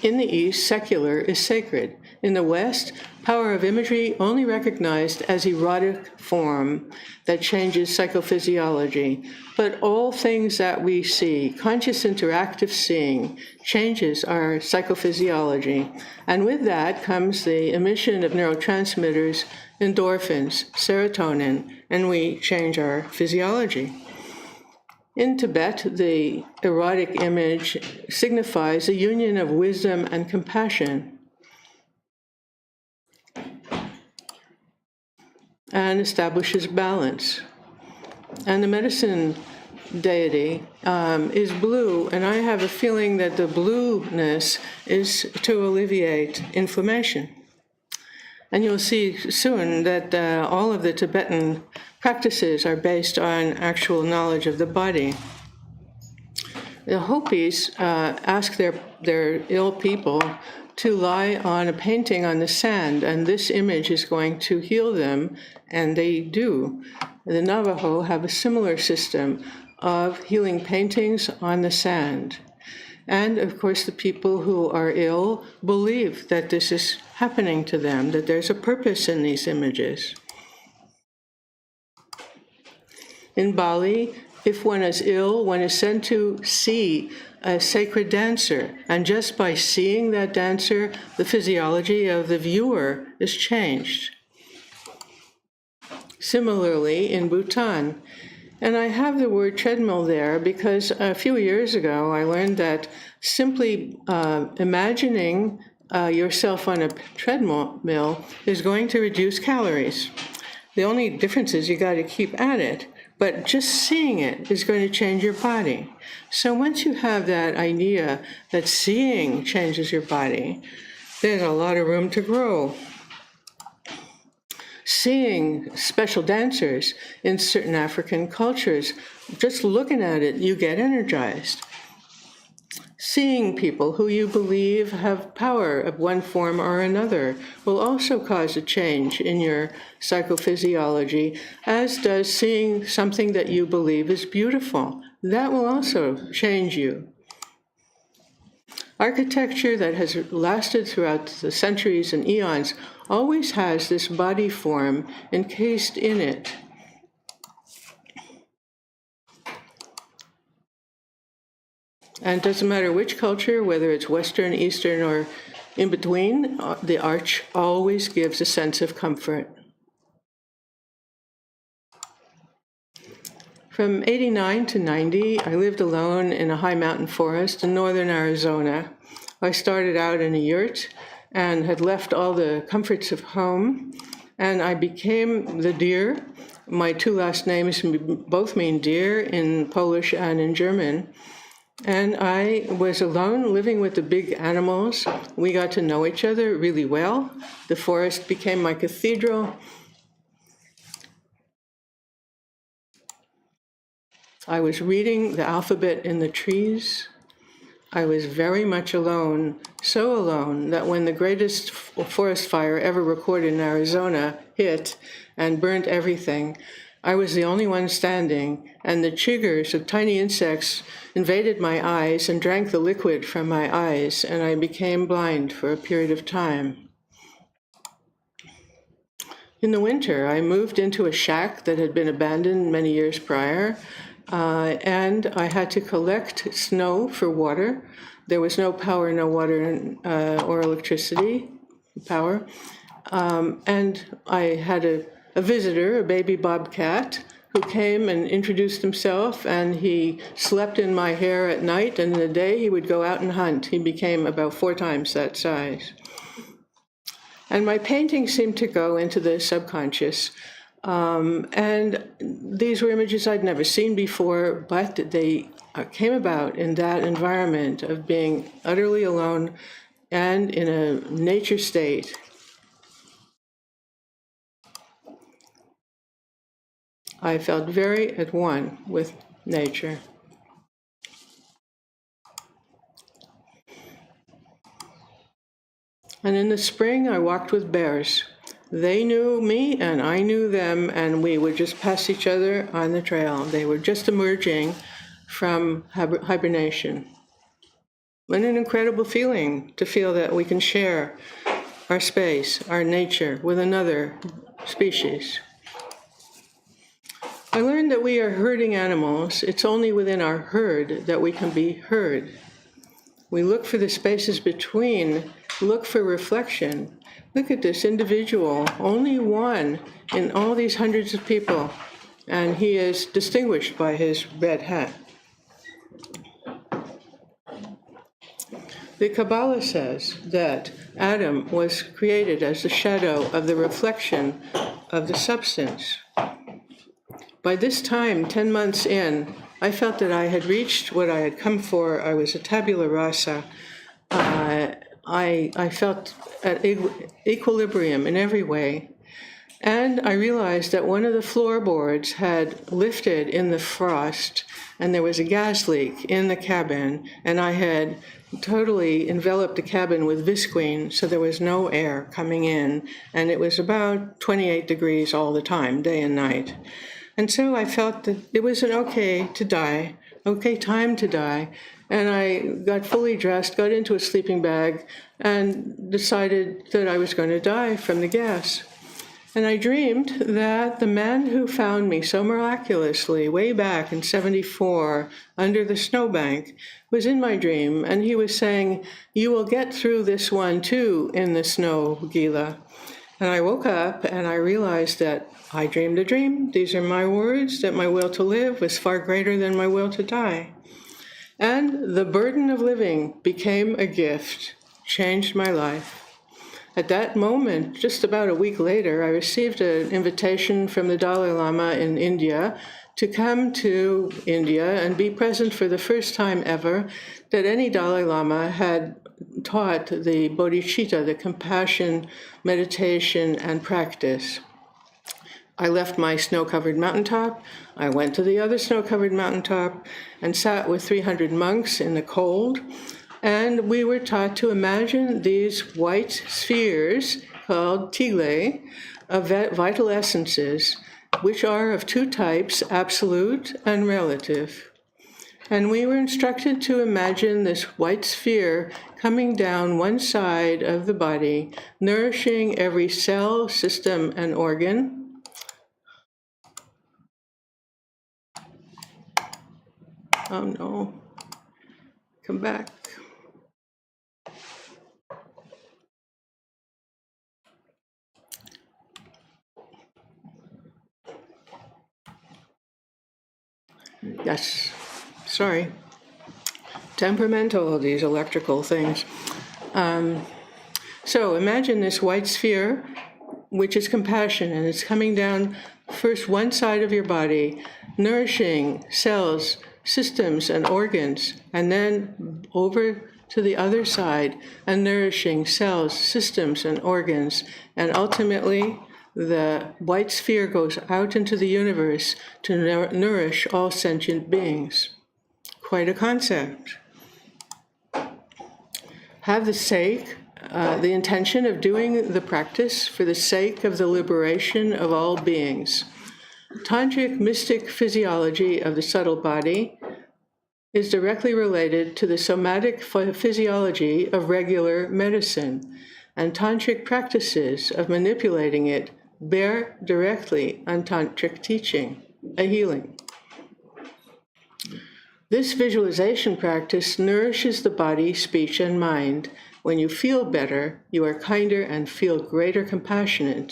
In the East, secular is sacred. In the West, power of imagery only recognized as erotic form that changes psychophysiology. But all things that we see, conscious interactive seeing, changes our psychophysiology. And with that comes the emission of neurotransmitters, endorphins, serotonin, and we change our physiology. In Tibet, the erotic image signifies a union of wisdom and compassion and establishes balance. And the medicine deity is blue, and I have a feeling that the blueness is to alleviate inflammation. And you'll see soon that all of the Tibetan practices are based on actual knowledge of the body. The Hopis ask their ill people to lie on a painting on the sand, and this image is going to heal them, and they do. The Navajo have a similar system of healing paintings on the sand. And, of course, the people who are ill believe that this is happening to them, that there's a purpose in these images. In Bali, if one is ill, one is sent to see a sacred dancer, and just by seeing that dancer, the physiology of the viewer is changed. Similarly, in Bhutan, and I have the word treadmill there because a few years ago I learned that simply imagining yourself on a treadmill is going to reduce calories. The only difference is you got to keep at it, but just seeing it is going to change your body. So once you have that idea that seeing changes your body, there's a lot of room to grow. Seeing special dancers in certain African cultures, just looking at it, you get energized. Seeing people who you believe have power of one form or another will also cause a change in your psychophysiology, as does seeing something that you believe is beautiful. That will also change you. Architecture that has lasted throughout the centuries and eons always has this body form encased in it. And it doesn't matter which culture, whether it's Western, Eastern, or in between, the arch always gives a sense of comfort. From 89 to 90, I lived alone in a high mountain forest in northern Arizona. I started out in a yurt and had left all the comforts of home, and I became the deer. My two last names both mean deer in Polish and in German. And I was alone, living with the big animals. We got to know each other really well. The forest became my cathedral. I was reading the alphabet in the trees. I was very much alone, so alone that when the greatest forest fire ever recorded in Arizona hit and burnt everything, I was the only one standing, and the chiggers of tiny insects invaded my eyes and drank the liquid from my eyes, and I became blind for a period of time. In the winter, I moved into a shack that had been abandoned many years prior, and I had to collect snow for water. There was no power, no water, or electricity power. And I had a visitor, a baby bobcat, who came and introduced himself, and he slept in my hair at night, and in the day he would go out and hunt. He became about 4 times that size. And my paintings seemed to go into the subconscious. And these were images I'd never seen before, but they came about in that environment of being utterly alone and in a nature state. I felt very at one with nature. And in the spring, I walked with bears. They knew me and I knew them, and we would just pass each other on the trail. They were just emerging from hibernation. What an incredible feeling to feel that we can share our space, our nature, with another species. I learned that we are herding animals. It's only within our herd that we can be heard. We look for the spaces between, look for reflection. Look at this individual, only one in all these hundreds of people, and he is distinguished by his red hat. The Kabbalah says that Adam was created as the shadow of the reflection of the substance. By this time, 10 months in, I felt that I had reached what I had come for. I was a tabula rasa. I felt at equilibrium in every way. And I realized that one of the floorboards had lifted in the frost, and there was a gas leak in the cabin, and I had totally enveloped the cabin with visqueen, so there was no air coming in, and it was about 28 degrees all the time, day and night. And so I felt that it was an okay to die, okay time to die, and I got fully dressed, got into a sleeping bag, and decided that I was going to die from the gas. And I dreamed that the man who found me so miraculously way back in 1974 under the snowbank was in my dream, and he was saying, "You will get through this one too in the snow, Gilah." And I woke up and I realized that I dreamed a dream. These are my words, that my will to live was far greater than my will to die. And the burden of living became a gift, changed my life. At that moment, just about a week later, I received an invitation from the Dalai Lama in India to come to India and be present for the first time ever that any Dalai Lama had taught the bodhicitta, the compassion, meditation, and practice. I left my snow-covered mountaintop. I went to the other snow-covered mountaintop and sat with 300 monks in the cold. And we were taught to imagine these white spheres called tigle of vital essences, which are of 2 types, absolute and relative. And we were instructed to imagine this white sphere coming down one side of the body, nourishing every cell, system, and organ. Oh no, come back. Yes, sorry. Temperamental, these electrical things. So imagine this white sphere, which is compassion, and it's coming down first one side of your body, nourishing cells, systems, and organs, and then over to the other side and nourishing cells, systems, and organs, and ultimately the white sphere goes out into the universe to nourish all sentient beings. Quite a concept. Have the intention of doing the practice for the sake of the liberation of all beings. Tantric mystic physiology of the subtle body is directly related to the somatic physiology of regular medicine, and tantric practices of manipulating it bear directly on tantric teaching, a healing. This visualization practice nourishes the body, speech, and mind. When you feel better, you are kinder and feel greater compassion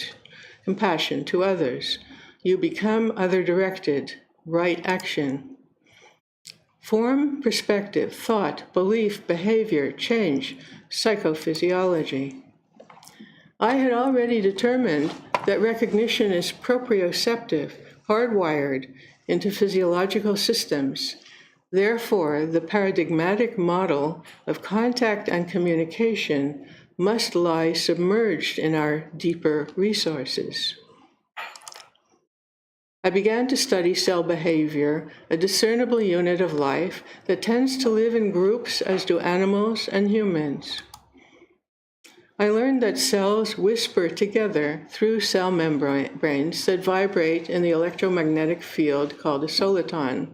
to others. You become other-directed, right action. Form, perspective, thought, belief, behavior, change, psychophysiology. I had already determined that recognition is proprioceptive, hardwired into physiological systems. Therefore, the paradigmatic model of contact and communication must lie submerged in our deeper resources. I began to study cell behavior, a discernible unit of life that tends to live in groups as do animals and humans. I learned that cells whisper together through cell membranes that vibrate in the electromagnetic field called a soliton,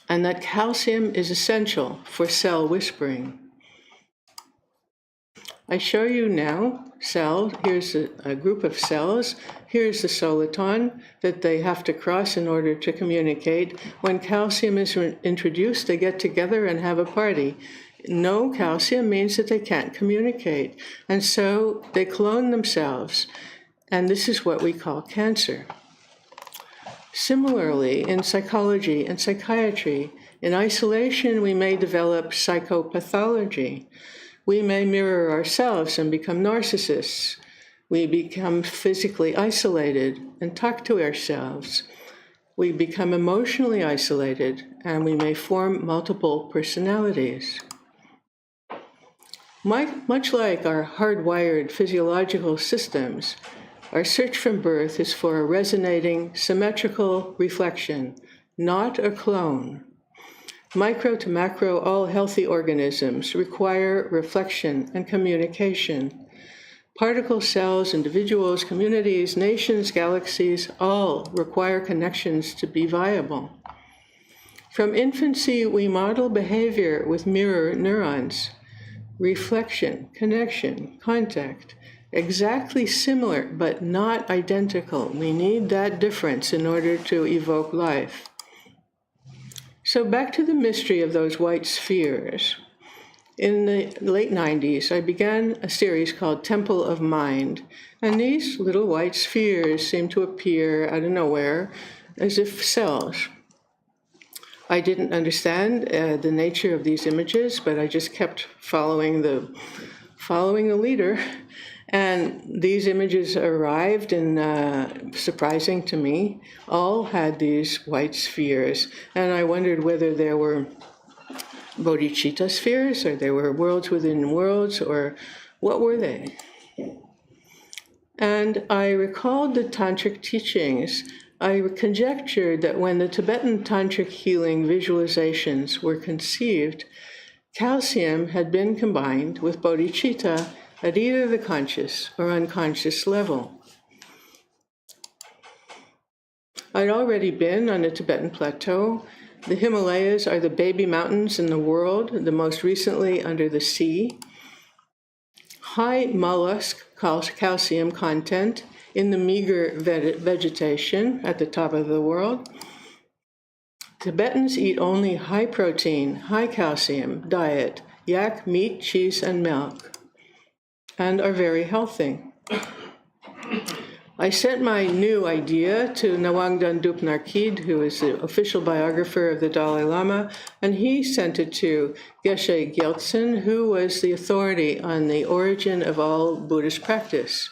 and that calcium is essential for cell whispering. I show you now cells. Here's a group of cells. Here's the soliton that they have to cross in order to communicate. When calcium is introduced, they get together and have a party. No calcium means that they can't communicate. And so they clone themselves. And this is what we call cancer. Similarly, in psychology and psychiatry, in isolation, we may develop psychopathology. We may mirror ourselves and become narcissists. We become physically isolated and talk to ourselves. We become emotionally isolated, and we may form multiple personalities. Much like our hardwired physiological systems, our search from birth is for a resonating, symmetrical reflection, not a clone. Micro to macro, all healthy organisms require reflection and communication. Particle cells, individuals, communities, nations, galaxies, all require connections to be viable. From infancy, we model behavior with mirror neurons. Reflection, connection, contact, exactly similar, but not identical. We need that difference in order to evoke life. So back to the mystery of those white spheres. In the late 90s, I began a series called Temple of Mind, and these little white spheres seem to appear out of nowhere as if cells. I didn't understand the nature of these images, but I just kept following the leader. And these images arrived, and surprising to me, all had these white spheres. And I wondered whether there were bodhicitta spheres, or there were worlds within worlds, or what were they? And I recalled the tantric teachings. I conjectured that when the Tibetan tantric healing visualizations were conceived, calcium had been combined with bodhicitta at either the conscious or unconscious level. I'd already been on the Tibetan plateau. The Himalayas are the baby mountains in the world, the most recently under the sea. High mollusk calcium content in the meager vegetation at the top of the world. Tibetans eat only high protein, high calcium diet, yak, meat, cheese, and milk, and are very healthy. I sent my new idea to Nawangdan Dupnarkid, who is the official biographer of the Dalai Lama, and he sent it to Geshe Gyaltsen, who was the authority on the origin of all Buddhist practice.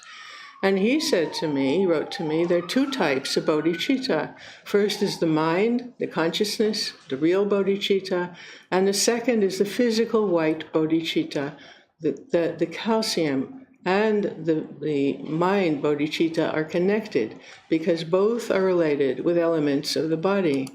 And he said to me, he wrote to me, there are two types of bodhicitta. First is the mind, the consciousness, the real bodhicitta, and the second is the physical white bodhicitta, the calcium and the mind bodhicitta are connected because both are related with elements of the body.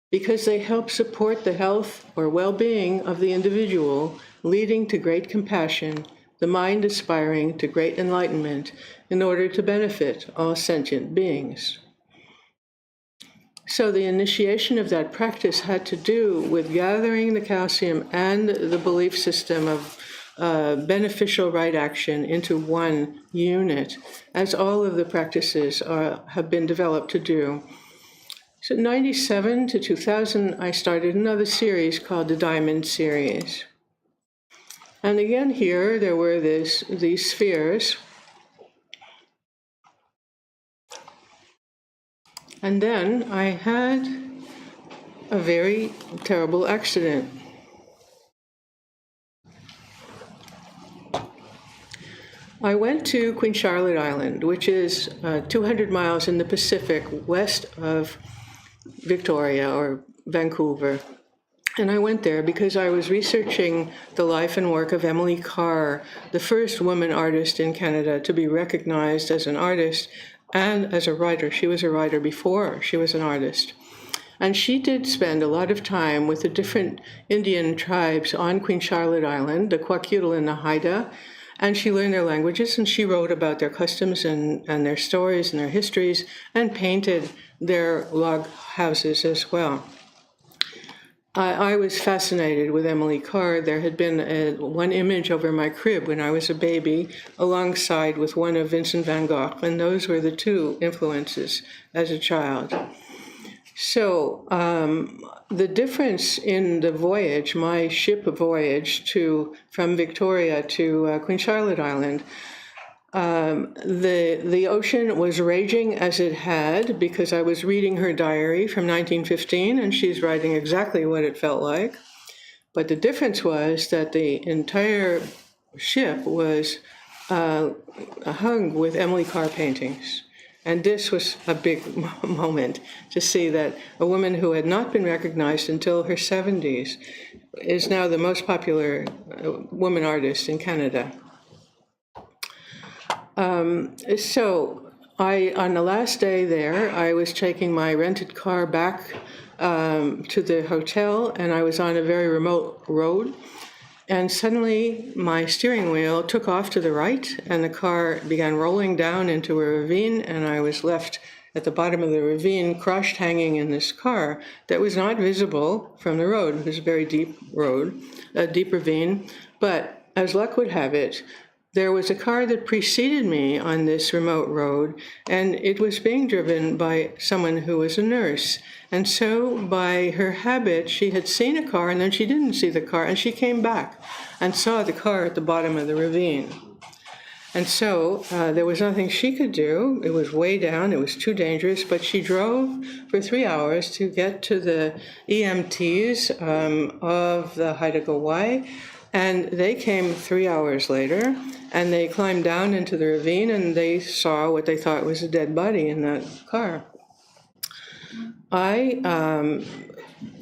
Because they help support the health or well-being of the individual, leading to great compassion, the mind aspiring to great enlightenment in order to benefit all sentient beings. So the initiation of that practice had to do with gathering the calcium and the belief system of beneficial right action into one unit, as all of the practices have been developed to do. So 1997 to 2000, I started another series called the Diamond Series. And again here, there were these spheres. And then I had a very terrible accident. I went to Queen Charlotte Island, which is 200 miles in the Pacific west of Victoria or Vancouver. And I went there because I was researching the life and work of Emily Carr, the first woman artist in Canada to be recognized as an artist and as a writer. She was a writer before she was an artist. And she did spend a lot of time with the different Indian tribes on Queen Charlotte Island, the Kwakiutl and the Haida, and she learned their languages, and she wrote about their customs and their stories and their histories, and painted their log houses as well. I was fascinated with Emily Carr. There had been one image over my crib when I was a baby, alongside with one of Vincent van Gogh, and those were the two influences as a child. So the difference in the voyage, my ship voyage from Victoria to Queen Charlotte Island, the ocean was raging as it had, because I was reading her diary from 1915, and she's writing exactly what it felt like. But the difference was that the entire ship was hung with Emily Carr paintings. And this was a big moment to see that a woman who had not been recognized until her 70s is now the most popular woman artist in Canada. So on the last day there, I was taking my rented car back to the hotel, and I was on a very remote road. And suddenly my steering wheel took off to the right, and the car began rolling down into a ravine, and I was left at the bottom of the ravine, crushed, hanging in this car that was not visible from the road. It was a very deep road, a deep ravine. But as luck would have it, there was a car that preceded me on this remote road, and it was being driven by someone who was a nurse. And so by her habit, she had seen a car, and then she didn't see the car, and she came back and saw the car at the bottom of the ravine. And so there was nothing she could do. It was way down. It was too dangerous. But she drove for 3 hours to get to the EMTs of the Haida Gwaii. And they came 3 hours later, and they climbed down into the ravine, and they saw what they thought was a dead body in that car. I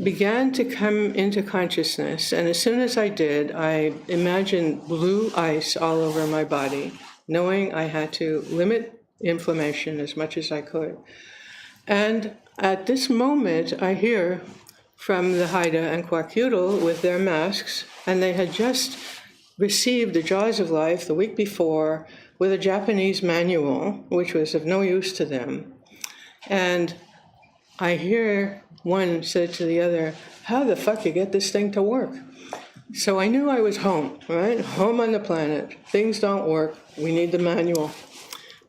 began to come into consciousness, and as soon as I did, I imagined blue ice all over my body, knowing I had to limit inflammation as much as I could. And at this moment, I hear from the Haida and Kwakiutl with their masks, and they had just received the Jaws of Life the week before with a Japanese manual, which was of no use to them. And I hear one say to the other, "How the fuck you get this thing to work?" So I knew I was home, right? Home on the planet. Things don't work. We need the manual.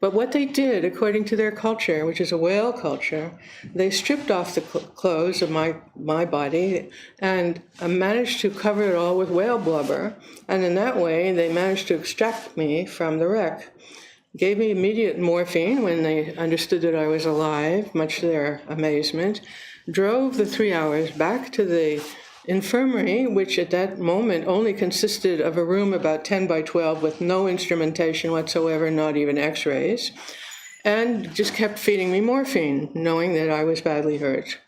But what they did, according to their culture, which is a whale culture, they stripped off the clothes of my body and managed to cover it all with whale blubber. And in that way, they managed to extract me from the wreck. Gave me immediate morphine when they understood that I was alive, much to their amazement. Drove the 3 hours back to the infirmary, which at that moment only consisted of a room about 10 by 12 with no instrumentation whatsoever, not even x-rays, and just kept feeding me morphine, knowing that I was badly hurt.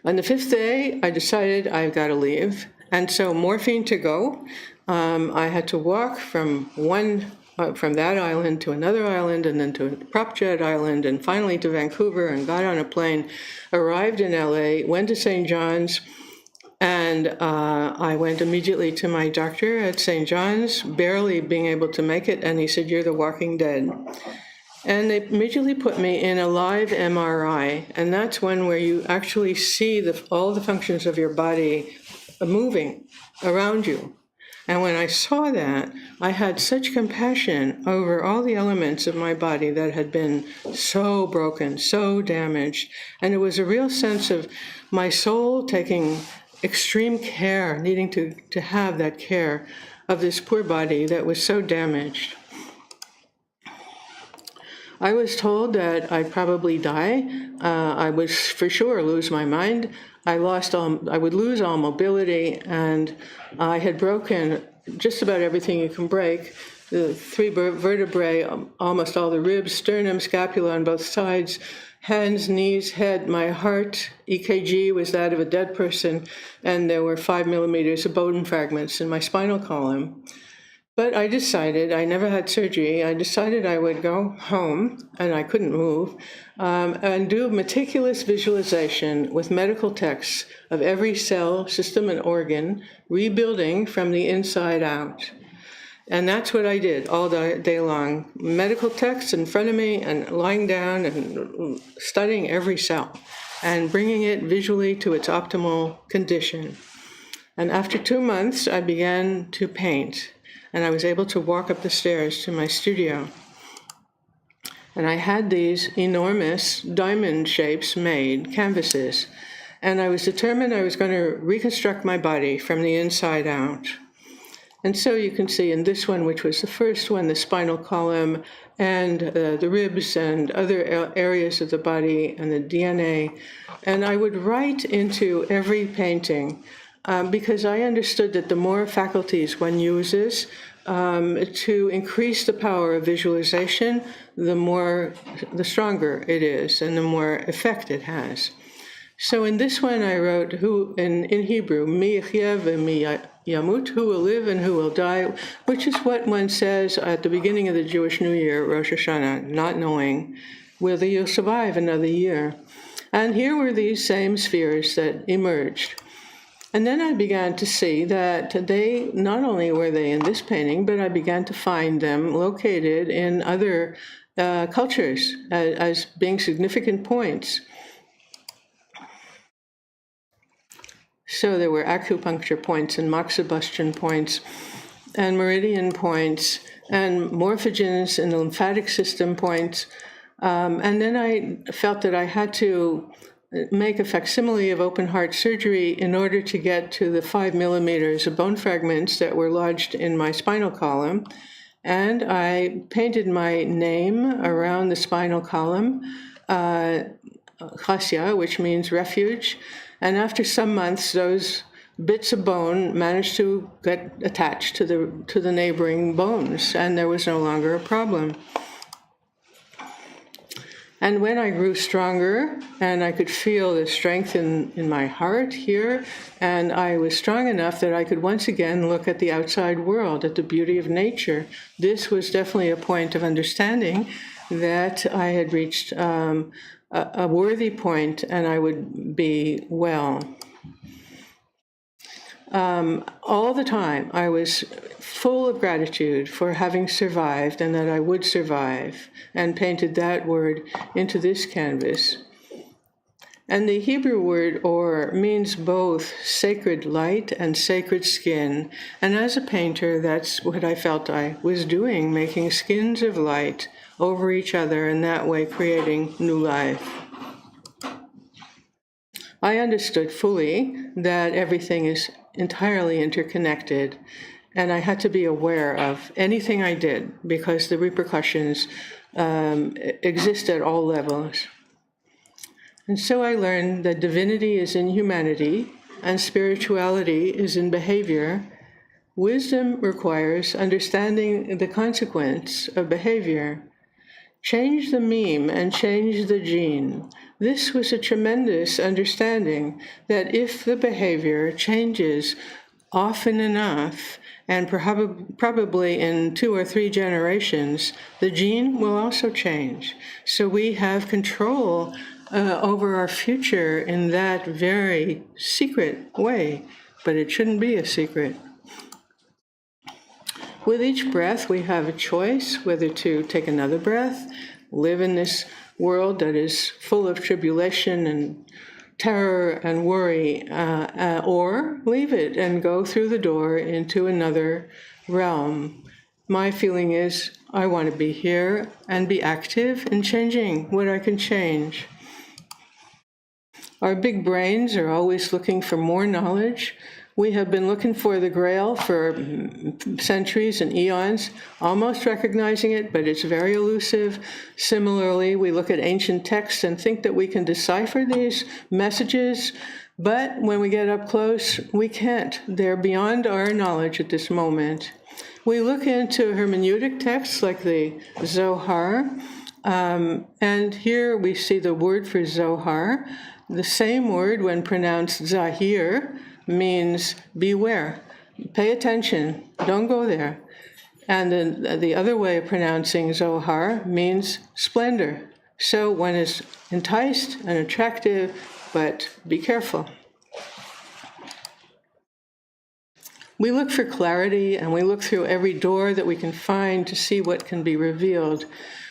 On the 5th day, I decided I've got to leave, and so morphine to go. I had to walk from that island to another island, and then to Prop Jet Island, and finally to Vancouver, and got on a plane, arrived in LA, went to St. John's, and I went immediately to my doctor at St. John's, barely being able to make it, and he said, "You're the walking dead." And they immediately put me in a live MRI, and that's one where you actually see all the functions of your body moving around you. And when I saw that, I had such compassion over all the elements of my body that had been so broken, so damaged. And it was a real sense of my soul taking extreme care, needing to have that care of this poor body that was so damaged. I was told that I'd probably die. I would for sure lose my mind. I would lose all mobility, and I had broken just about everything you can break. The 3 vertebrae, almost all the ribs, sternum, scapula on both sides, hands, knees, head. My heart EKG was that of a dead person, and there were 5 millimeters of bone fragments in my spinal column. But I decided, I never had surgery, I decided I would go home, and I couldn't move, and do meticulous visualization with medical texts of every cell, system, and organ, rebuilding from the inside out. And that's what I did all day long. Medical texts in front of me and lying down and studying every cell and bringing it visually to its optimal condition. And after 2 months, I began to paint, and I was able to walk up the stairs to my studio. And I had these enormous diamond shapes made, canvases, and I was determined I was going to reconstruct my body from the inside out. And so you can see in this one, which was the first one, the spinal column and the ribs and other areas of the body and the DNA. And I would write into every painting because I understood that the more faculties one uses to increase the power of visualization, the stronger it is and the more effect it has. So in this one I wrote who in Hebrew, mi yachya v'mi yamut, who will live and who will die, which is what one says at the beginning of the Jewish New Year, Rosh Hashanah, not knowing whether you'll survive another year. And here were these same spheres that emerged. And then I began to see that they, not only were they in this painting, but I began to find them located in other cultures as being significant points. So there were acupuncture points and moxibustion points and meridian points and morphogens in the lymphatic system points. And then I felt that I had to make a facsimile of open heart surgery in order to get to the 5 millimeters of bone fragments that were lodged in my spinal column. And I painted my name around the spinal column, chasya, which means refuge. And after some months, those bits of bone managed to get attached to the neighboring bones, and there was no longer a problem. And when I grew stronger, and I could feel the strength in my heart here, and I was strong enough that I could once again look at the outside world, at the beauty of nature, this was definitely a point of understanding that I had reached a worthy point and I would be well. All the time, I was full of gratitude for having survived and that I would survive, and painted that word into this canvas. And the Hebrew word or means both sacred light and sacred skin. And as a painter, that's what I felt I was doing, making skins of light over each other and that way creating new life. I understood fully that everything is entirely interconnected, and I had to be aware of anything I did because the repercussions exist at all levels. And so I learned that divinity is in humanity and spirituality is in behavior. Wisdom requires understanding the consequence of behavior. Change the meme and change the gene. This was a tremendous understanding that if the behavior changes often enough, and probably in 2 or 3 generations, the gene will also change. So we have control over our future in that very secret way, but it shouldn't be a secret. With each breath, we have a choice whether to take another breath, live in this world that is full of tribulation and terror and worry, or leave it and go through the door into another realm. My feeling is I want to be here and be active in changing what I can change. Our big brains are always looking for more knowledge, We have been looking for the Grail for centuries and eons, almost recognizing it, but it's very elusive. Similarly, we look at ancient texts and think that we can decipher these messages, but when we get up close, we can't. They're beyond our knowledge at this moment. We look into hermeneutic texts like the Zohar, and here we see the word for Zohar. The same word, when pronounced Zahir, means beware, pay attention, don't go there. And then the other way of pronouncing Zohar means splendor. So one is enticed and attractive, but be careful. We look for clarity, and we look through every door that we can find to see what can be revealed.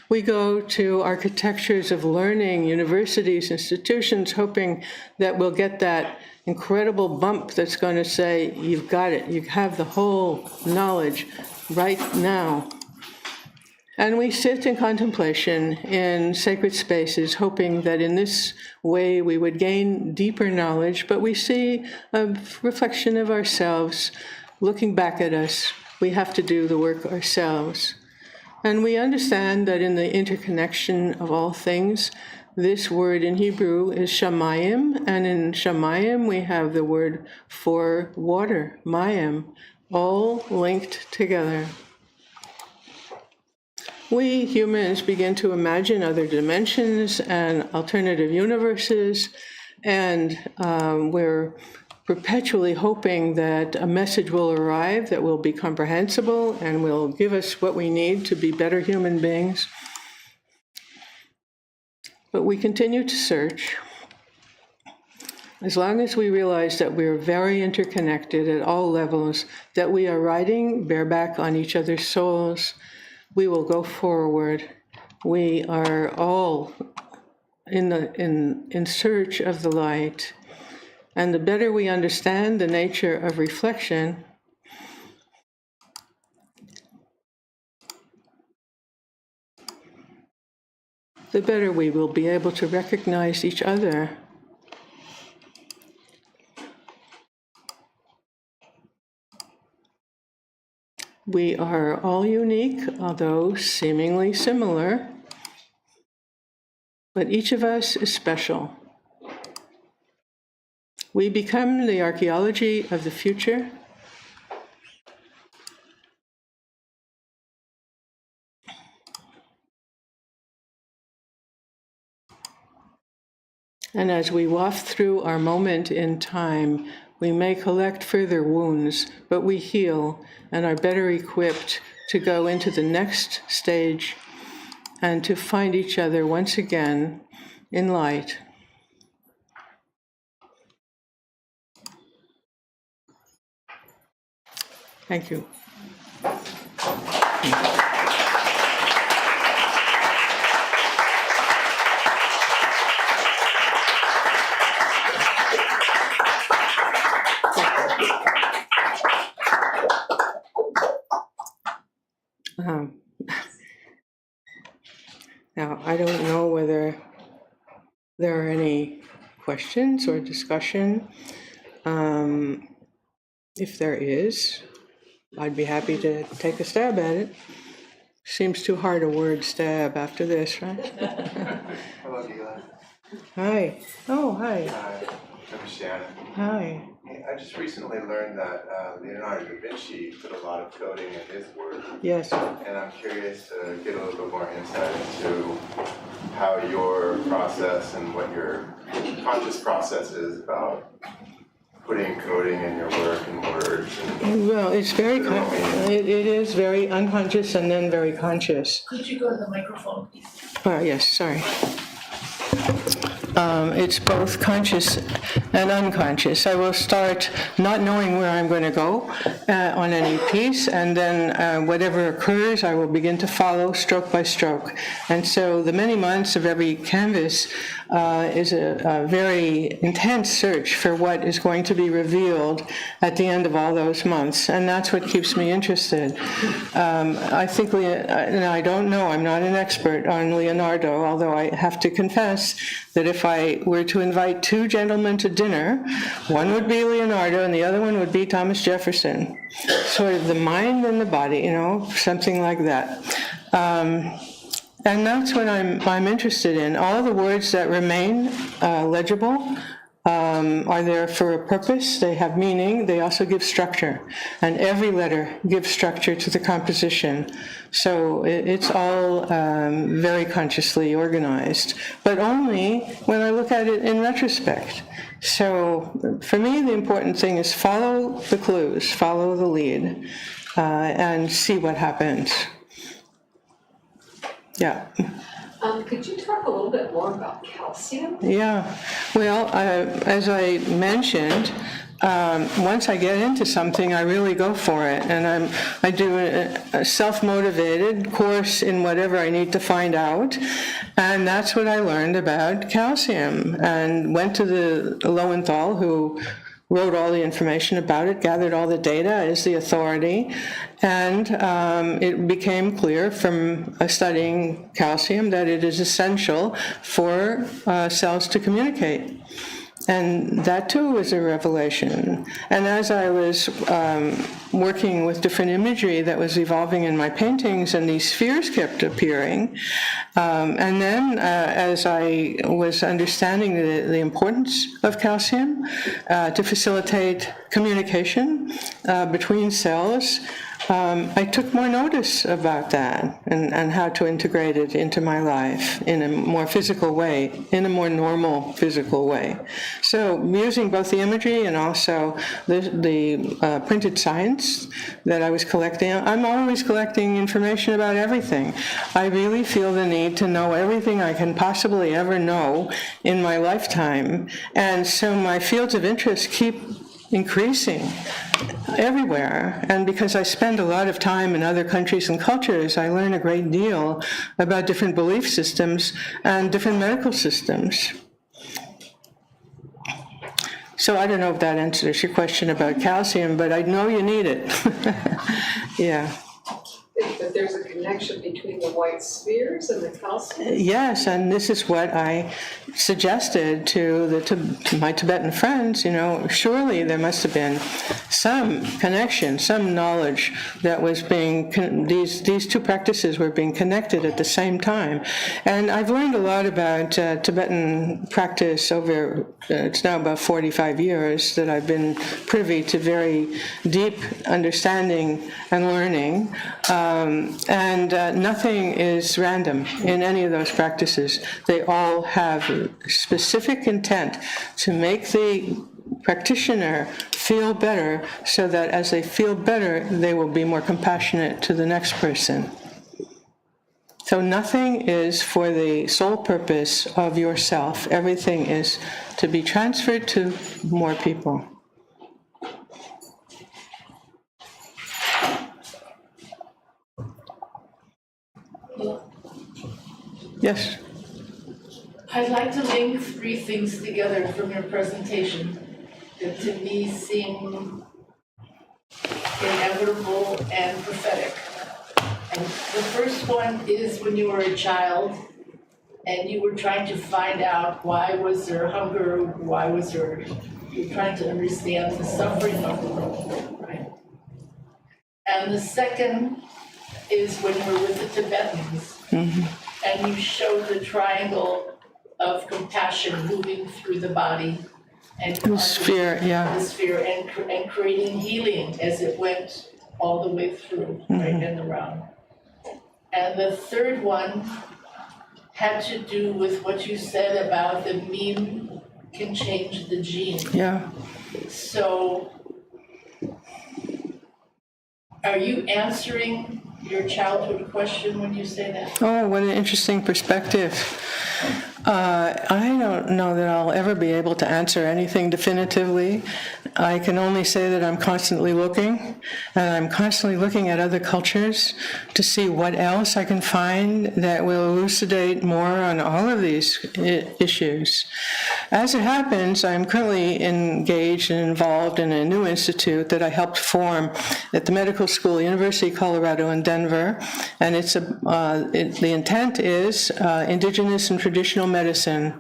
We go to architectures of learning, universities, institutions, hoping that we'll get that incredible bump that's going to say, you've got it, you have the whole knowledge right now. And we sit in contemplation in sacred spaces, hoping that in this way we would gain deeper knowledge, but we see a reflection of ourselves looking back at us. We have to do the work ourselves. And we understand that in the interconnection of all things, this word in Hebrew is shamayim, and in shamayim we have the word for water, mayim, all linked together. We humans begin to imagine other dimensions and alternative universes, and we're perpetually hoping that a message will arrive that will be comprehensible and will give us what we need to be better human beings. But we continue to search. As long as we realize that we're very interconnected at all levels, that we are riding bareback on each other's souls, we will go forward. We are all in search of the light. And the better we understand the nature of reflection, the better we will be able to recognize each other. We are all unique, although seemingly similar, but each of us is special. We become the archaeology of the future. And as we waft through our moment in time, we may collect further wounds, but we heal and are better equipped to go into the next stage and to find each other once again in light. Thank you. Now, I don't know whether there are any questions or discussion. If there is, I'd be happy to take a stab at it. Seems too hard a word, stab, after this, right? Hello, Gilah. Hi. Oh, hi. Hi, I'm Shannon. Hi. Hey, I just recently learned that Leonardo da Vinci put a lot of coding in his work. Yes. And I'm curious to get a little bit more insight into how your process and what your conscious process is about putting coding in your work and words. And Well, it's very, it is very unconscious and then very conscious. Could you go to the microphone, please? Yes, sorry. It's both conscious and unconscious. I will start not knowing where I'm going to go on any piece, and then whatever occurs, I will begin to follow stroke by stroke. And so the many months of every canvas is a very intense search for what is going to be revealed at the end of all those months, and that's what keeps me interested. I think, and I don't know, I'm not an expert on Leonardo, although I have to confess that if I were to invite two gentlemen to dinner, one would be Leonardo and the other one would be Thomas Jefferson. Sort of the mind and the body, something like that. And that's what I'm interested in. All the words that remain legible are there for a purpose. They have meaning. They also give structure. And every letter gives structure to the composition. So it's all very consciously organized, but only when I look at it in retrospect. So for me, the important thing is follow the clues, follow the lead, and see what happens. Yeah. Could you talk a little bit more about calcium? Yeah. Well, as I mentioned, once I get into something, I really go for it, and I do a self-motivated course in whatever I need to find out, and that's what I learned about calcium, and went to the Lowenthal, who wrote all the information about it, gathered all the data as the authority, and it became clear from studying calcium that it is essential for cells to communicate. And that too was a revelation. And as I was working with different imagery that was evolving in my paintings, and these spheres kept appearing, and then as I was understanding the importance of calcium to facilitate communication between cells, I took more notice about that and how to integrate it into my life in a more physical way, in a more normal physical way. So using both the imagery and also the printed science that I was collecting, I'm always collecting information about everything. I really feel the need to know everything I can possibly ever know in my lifetime. And so my fields of interest keep increasing everywhere, and because I spend a lot of time in other countries and cultures, I learn a great deal about different belief systems and different medical systems. So I don't know if that answers your question about calcium, but I know you need it. Yeah. But there's a connection between the white spheres and the calcium? Yes, and this is what I suggested to my Tibetan friends. Surely there must have been some connection, some knowledge that was being, these two practices were being connected at the same time. And I've learned a lot about Tibetan practice over, it's now about 45 years that I've been privy to very deep understanding and learning. And nothing is random in any of those practices. They all have specific intent to make the practitioner feel better, so that as they feel better, they will be more compassionate to the next person. So nothing is for the sole purpose of yourself. Everything is to be transferred to more people. Yes. I'd like to link three things together from your presentation that to me seem inevitable and prophetic. And the first one is when you were a child and you were trying to find out why was there hunger, you're trying to understand the suffering of the world, right? And the second is when you were with the Tibetans. Mm-hmm. And you showed the triangle of compassion moving through the body and the sphere, yeah, the sphere, and creating healing as it went all the way through, mm-hmm. right, and around. And the third one had to do with what you said about the meme can change the gene. Yeah. So, are you answering your childhood question when you say that? Oh, what an interesting perspective. I don't know that I'll ever be able to answer anything definitively. I can only say that I'm constantly looking, and I'm constantly looking at other cultures to see what else I can find that will elucidate more on all of these issues. As it happens, I'm currently engaged and involved in a new institute that I helped form at the medical school, University of Colorado in Denver, and the intent is indigenous and traditional medicine,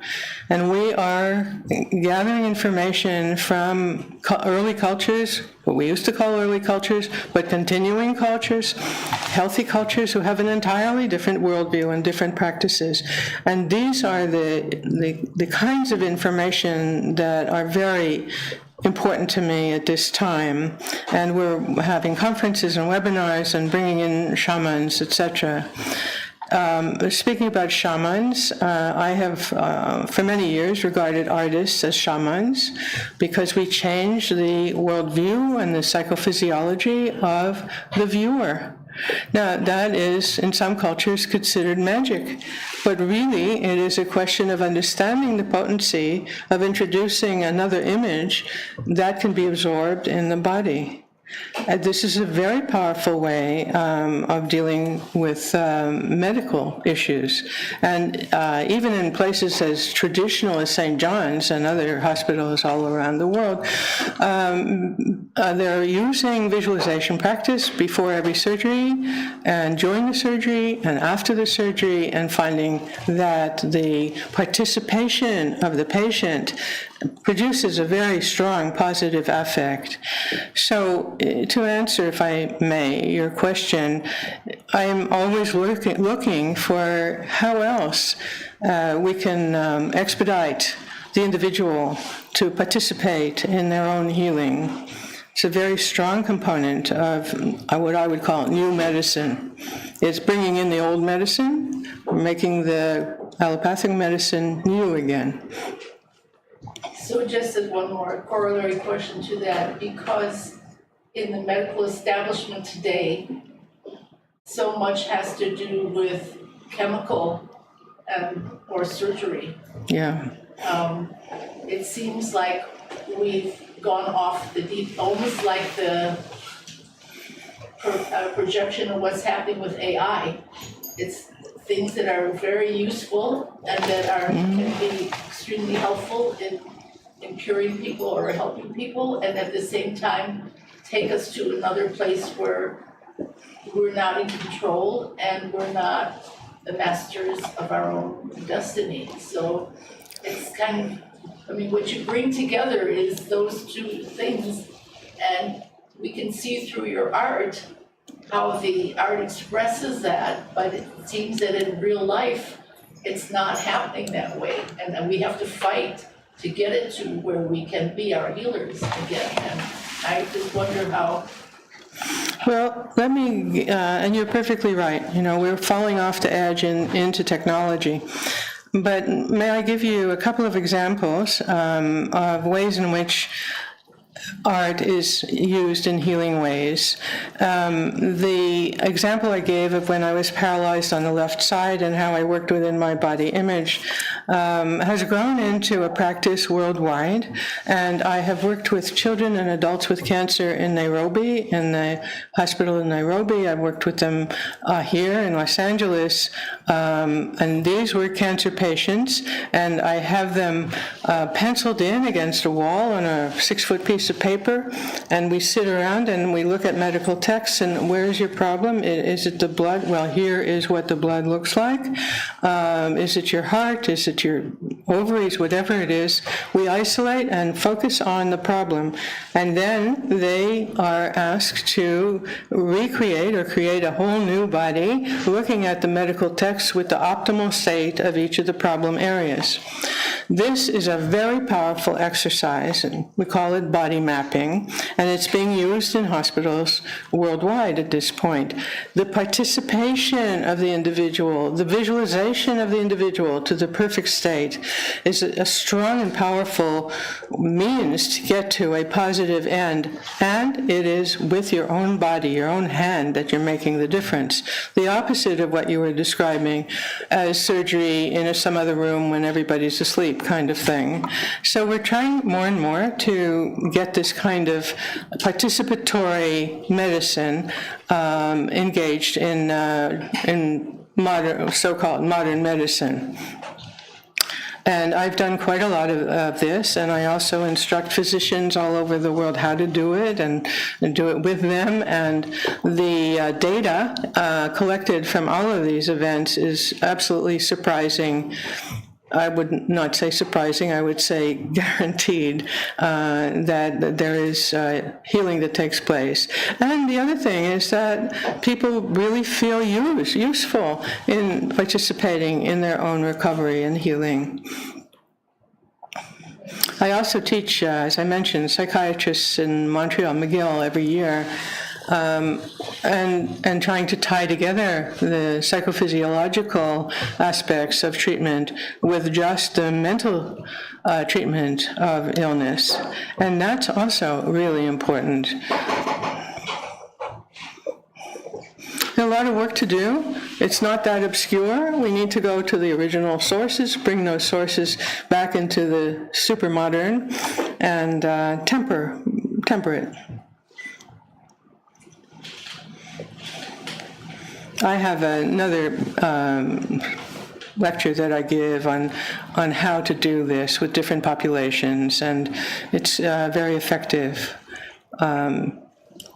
and we are gathering information from early cultures, what we used to call early cultures, but continuing cultures, healthy cultures who have an entirely different worldview and different practices. And these are the kinds of information that are very important to me at this time. And we're having conferences and webinars and bringing in shamans, etc. Speaking about shamans, I have for many years regarded artists as shamans because we change the worldview and the psychophysiology of the viewer. Now, that is, in some cultures, considered magic, but really it is a question of understanding the potency of introducing another image that can be absorbed in the body. This is a very powerful way of dealing with medical issues. And even in places as traditional as St. John's and other hospitals all around the world, they're using visualization practice before every surgery and during the surgery and after the surgery, and finding that the participation of the patient produces a very strong positive affect. So to answer, if I may, your question, I am always looking for how else we can expedite the individual to participate in their own healing. It's a very strong component of what I would call new medicine. It's bringing in the old medicine, making the allopathic medicine new again. So just as one more corollary question to that, because in the medical establishment today, so much has to do with chemical or surgery. Yeah. It seems like we've gone off the deep, almost like the projection of what's happening with AI. It's things that are very useful and that can be extremely helpful in curing people or helping people, and at the same time take us to another place where we're not in control and we're not the masters of our own destiny. So it's kind of, what you bring together is those two things, and we can see through your art how the art expresses that, but it seems that in real life it's not happening that way, and we have to fight to get it to where we can be our healers again. And I just wonder how. Well, let me, and you're perfectly right, we're falling off the edge into technology. But may I give you a couple of examples of ways in which art is used in healing ways. The example I gave of when I was paralyzed on the left side and how I worked within my body image has grown into a practice worldwide, and I have worked with children and adults with cancer in Nairobi, in the hospital in Nairobi. I've worked with them here in Los Angeles, and these were cancer patients, and I have them penciled in against a wall on a 6-foot piece of paper, and we sit around and we look at medical texts, and where's your problem? Is it the blood? Well, here is what the blood looks like. Is it your heart? Is it your ovaries? Whatever it is, we isolate and focus on the problem, and then they are asked to recreate or create a whole new body, looking at the medical text with the optimal state of each of the problem areas. This is a very powerful exercise, and we call it body mapping, and it's being used in hospitals worldwide at this point. The participation of the individual, the visualization of the individual to the perfect state is a strong and powerful means to get to a positive end, and it is with your own body, your own hand, that you're making the difference. The opposite of what you were describing as surgery in some other room when everybody's asleep kind of thing. So we're trying more and more to get this kind of participatory medicine engaged in modern, so-called modern medicine. And I've done quite a lot of this, and I also instruct physicians all over the world how to do it and do it with them. And the data collected from all of these events is absolutely surprising. I would not say surprising, I would say guaranteed that there is healing that takes place. And the other thing is that people really feel useful in participating in their own recovery and healing. I also teach, as I mentioned, psychiatrists in Montreal, McGill every year, and trying to tie together the psychophysiological aspects of treatment with just the mental treatment of illness. And that's also really important. A lot of work to do. It's not that obscure. We need to go to the original sources, bring those sources back into the super modern, and temper it. I have another lecture that I give on how to do this with different populations, and it's very effective.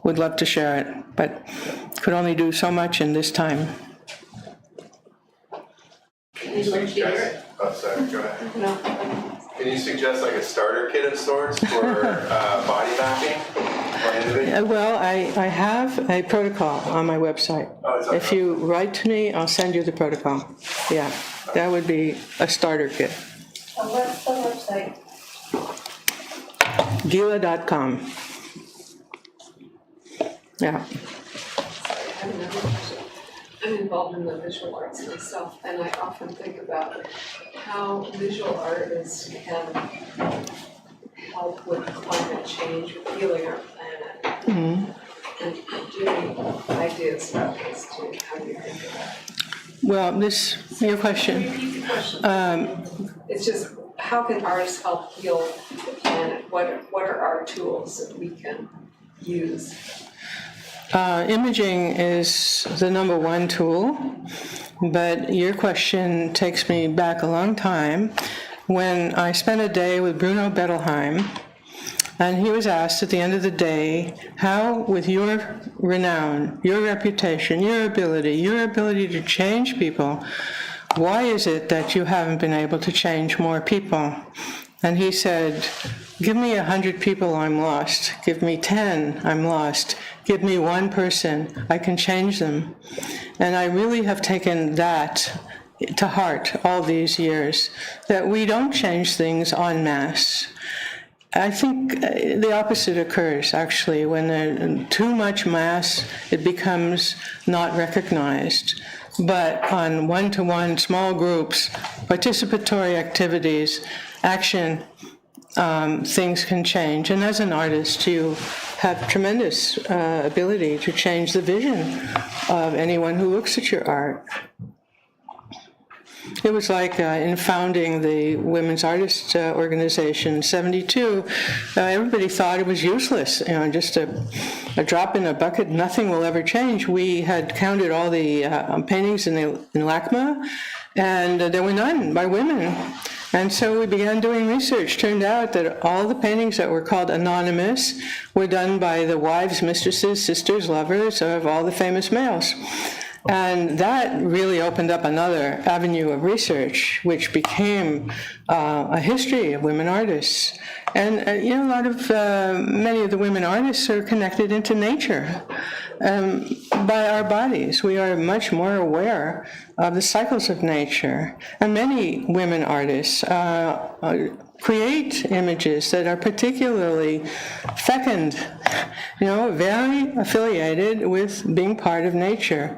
Would love to share it, but could only do so much in this time. Can you suggest, oh, sorry, go ahead. No. Can you suggest like a starter kit of sorts for body mapping? Well, I have a protocol on my website. Oh, if you write to me, I'll send you the protocol. Yeah, that would be a starter kit. What's the website? Gilah.com. Yeah. I have another question. I'm involved in the visual arts myself, and I often think about how visual artists can help with climate change, with healing our planet. Mm-hmm. And do you have any ideas about this too? How do you think of that? Well, your question. Repeat the question. It's just, how can artists help heal the planet? What are our tools that we can use? Imaging is the number one tool, but your question takes me back a long time when I spent a day with Bruno Bettelheim, and he was asked at the end of the day, how, with your renown, your reputation, your ability to change people, why is it that you haven't been able to change more people? And he said, give me 100 people, I'm lost. Give me 10, I'm lost. Give me one person, I can change them. And I really have taken that to heart all these years, that we don't change things en masse. I think the opposite occurs, actually. When there's too much mass, it becomes not recognized. But on one-to-one, small groups, participatory activities, action, things can change. And as an artist, you have tremendous ability to change the vision of anyone who looks at your art. It was like in founding the Women's Artists Organization in 1972, everybody thought it was useless, just a drop in a bucket, nothing will ever change. We had counted all the paintings in LACMA, and there were none by women. And so we began doing research. Turned out that all the paintings that were called anonymous were done by the wives, mistresses, sisters, lovers of all the famous males. And that really opened up another avenue of research, which became a history of women artists. And many of the women artists are connected into nature by our bodies. We are much more aware of the cycles of nature. And many women artists create images that are particularly fecund, very affiliated with being part of nature.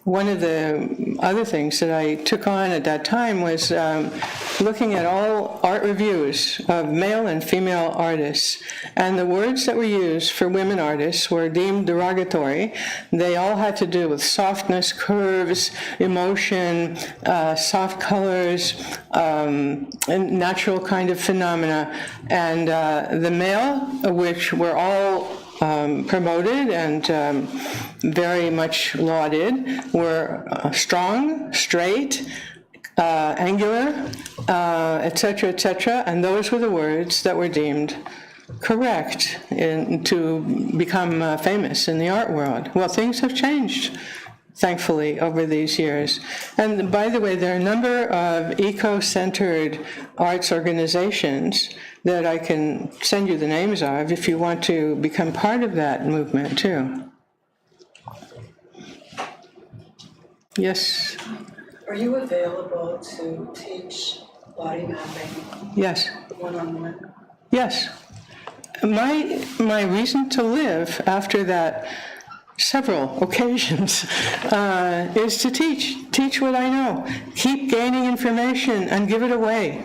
One of the other things that I took on at that time was looking at all art reviews of male and female artists. And the words that were used for women artists were deemed derogatory. They all had to do with softness, curves, emotion, soft colors, and natural kind of phenomena. And the male, which were all promoted and very much lauded, were strong, straight, angular, etc., and those were the words that were deemed correct to become famous in the art world. Well, things have changed, thankfully, over these years. And by the way, there are a number of eco-centered arts organizations that I can send you the names of if you want to become part of that movement, too. Yes? Are you available to teach body mapping Yes. one-on-one? Yes. My reason to live after that several occasions is to teach what I know, keep gaining information and give it away.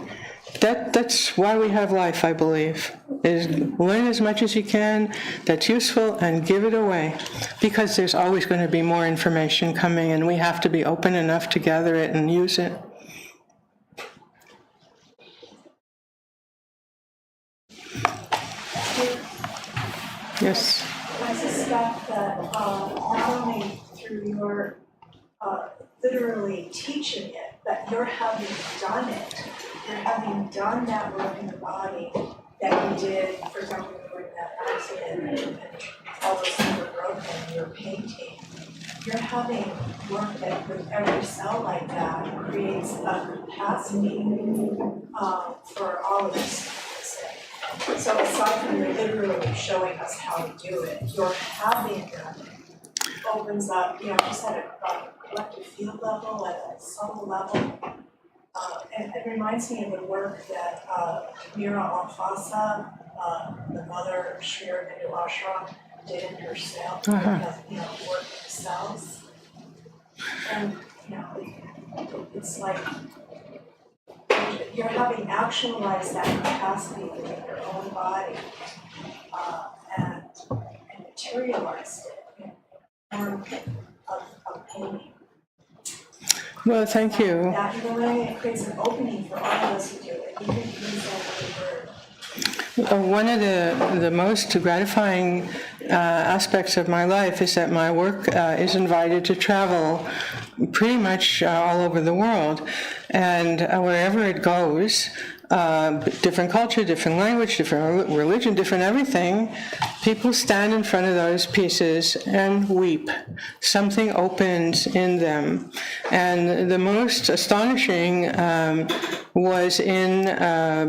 That's why we have life, I believe, is learn as much as you can that's useful and give it away, because there's always going to be more information coming and we have to be open enough to gather it and use it. Yes. I suspect that not only through your literally teaching it, but you're having done it. You're having done that work in the body that you did, for example, during that accident and all those things were broken, you're painting. You're having work that with every cell like that creates a capacity for all of us. So aside from your literally showing us how to do it, your having done it opens up, just at a collective field level, at a subtle level. And it reminds me of the work that Mira Alfasa, the mother of Sri Aurobindo Ashram, did in her cell, work in the cells. And, it's like you're having actualized that capacity within your own body and materialized it in the form of painting. Well, thank you. That, it creates an opening for all of us to do it. You can use that word. One of the most gratifying aspects of my life is that my work is invited to travel pretty much all over the world. And wherever it goes, different culture, different language, different religion, different everything, people stand in front of those pieces and weep. Something opens in them. And the most astonishing was in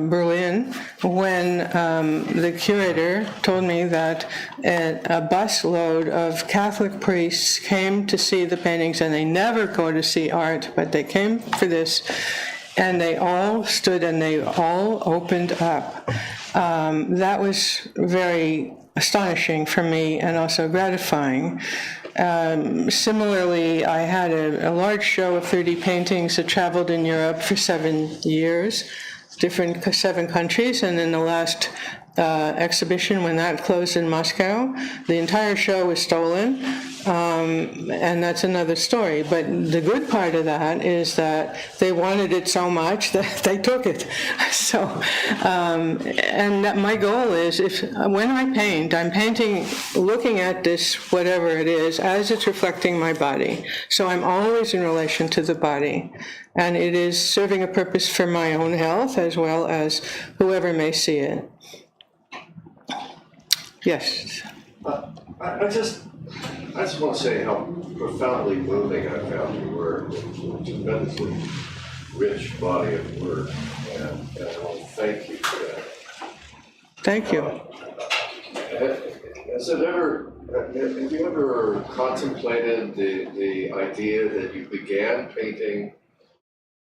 Berlin when the curator told me that a busload of Catholic priests came to see the paintings, and they never go to see art, but they came for this. And they all stood and they all opened up. That was very astonishing for me and also gratifying. Similarly, I had a large show of 30 paintings that traveled in Europe for 7 years, 7 countries, and in the last exhibition, when that closed in Moscow, the entire show was stolen, and that's another story. But the good part of that is that they wanted it so much that they took it. So, and that my goal is, when I paint, I'm painting, looking at this, whatever it is, as it's reflecting my body. So I'm always in relation to the body. And it is serving a purpose for my own health as well as whoever may see it. Yes. I just want to say how profoundly moving I found your work. It's a tremendously rich body of work, and I want to thank you for that. Thank you. Have you ever contemplated the idea that you began painting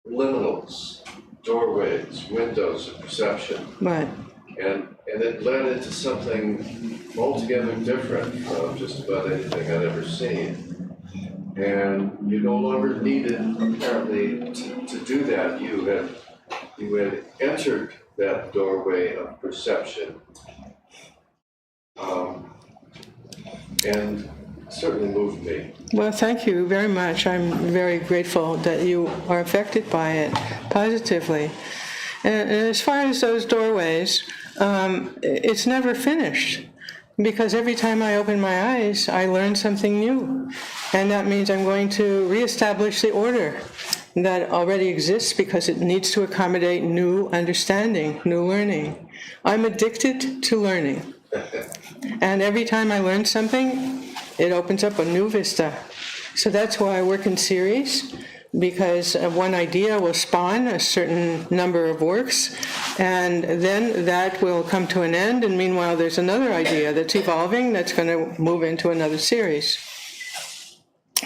liminals, doorways, windows of perception? Right. And it led into something altogether different from just about anything I'd ever seen. And you no longer needed, apparently, to do that. You had entered that doorway of perception. And certainly moved me. Well, thank you very much. I'm very grateful that you are affected by it positively. And as far as those doorways, it's never finished, because every time I open my eyes, I learn something new. And that means I'm going to reestablish the order that already exists because it needs to accommodate new understanding, new learning. I'm addicted to learning. And every time I learn something, it opens up a new vista. So that's why I work in series, because one idea will spawn a certain number of works, and then that will come to an end, and meanwhile there's another idea that's evolving that's going to move into another series.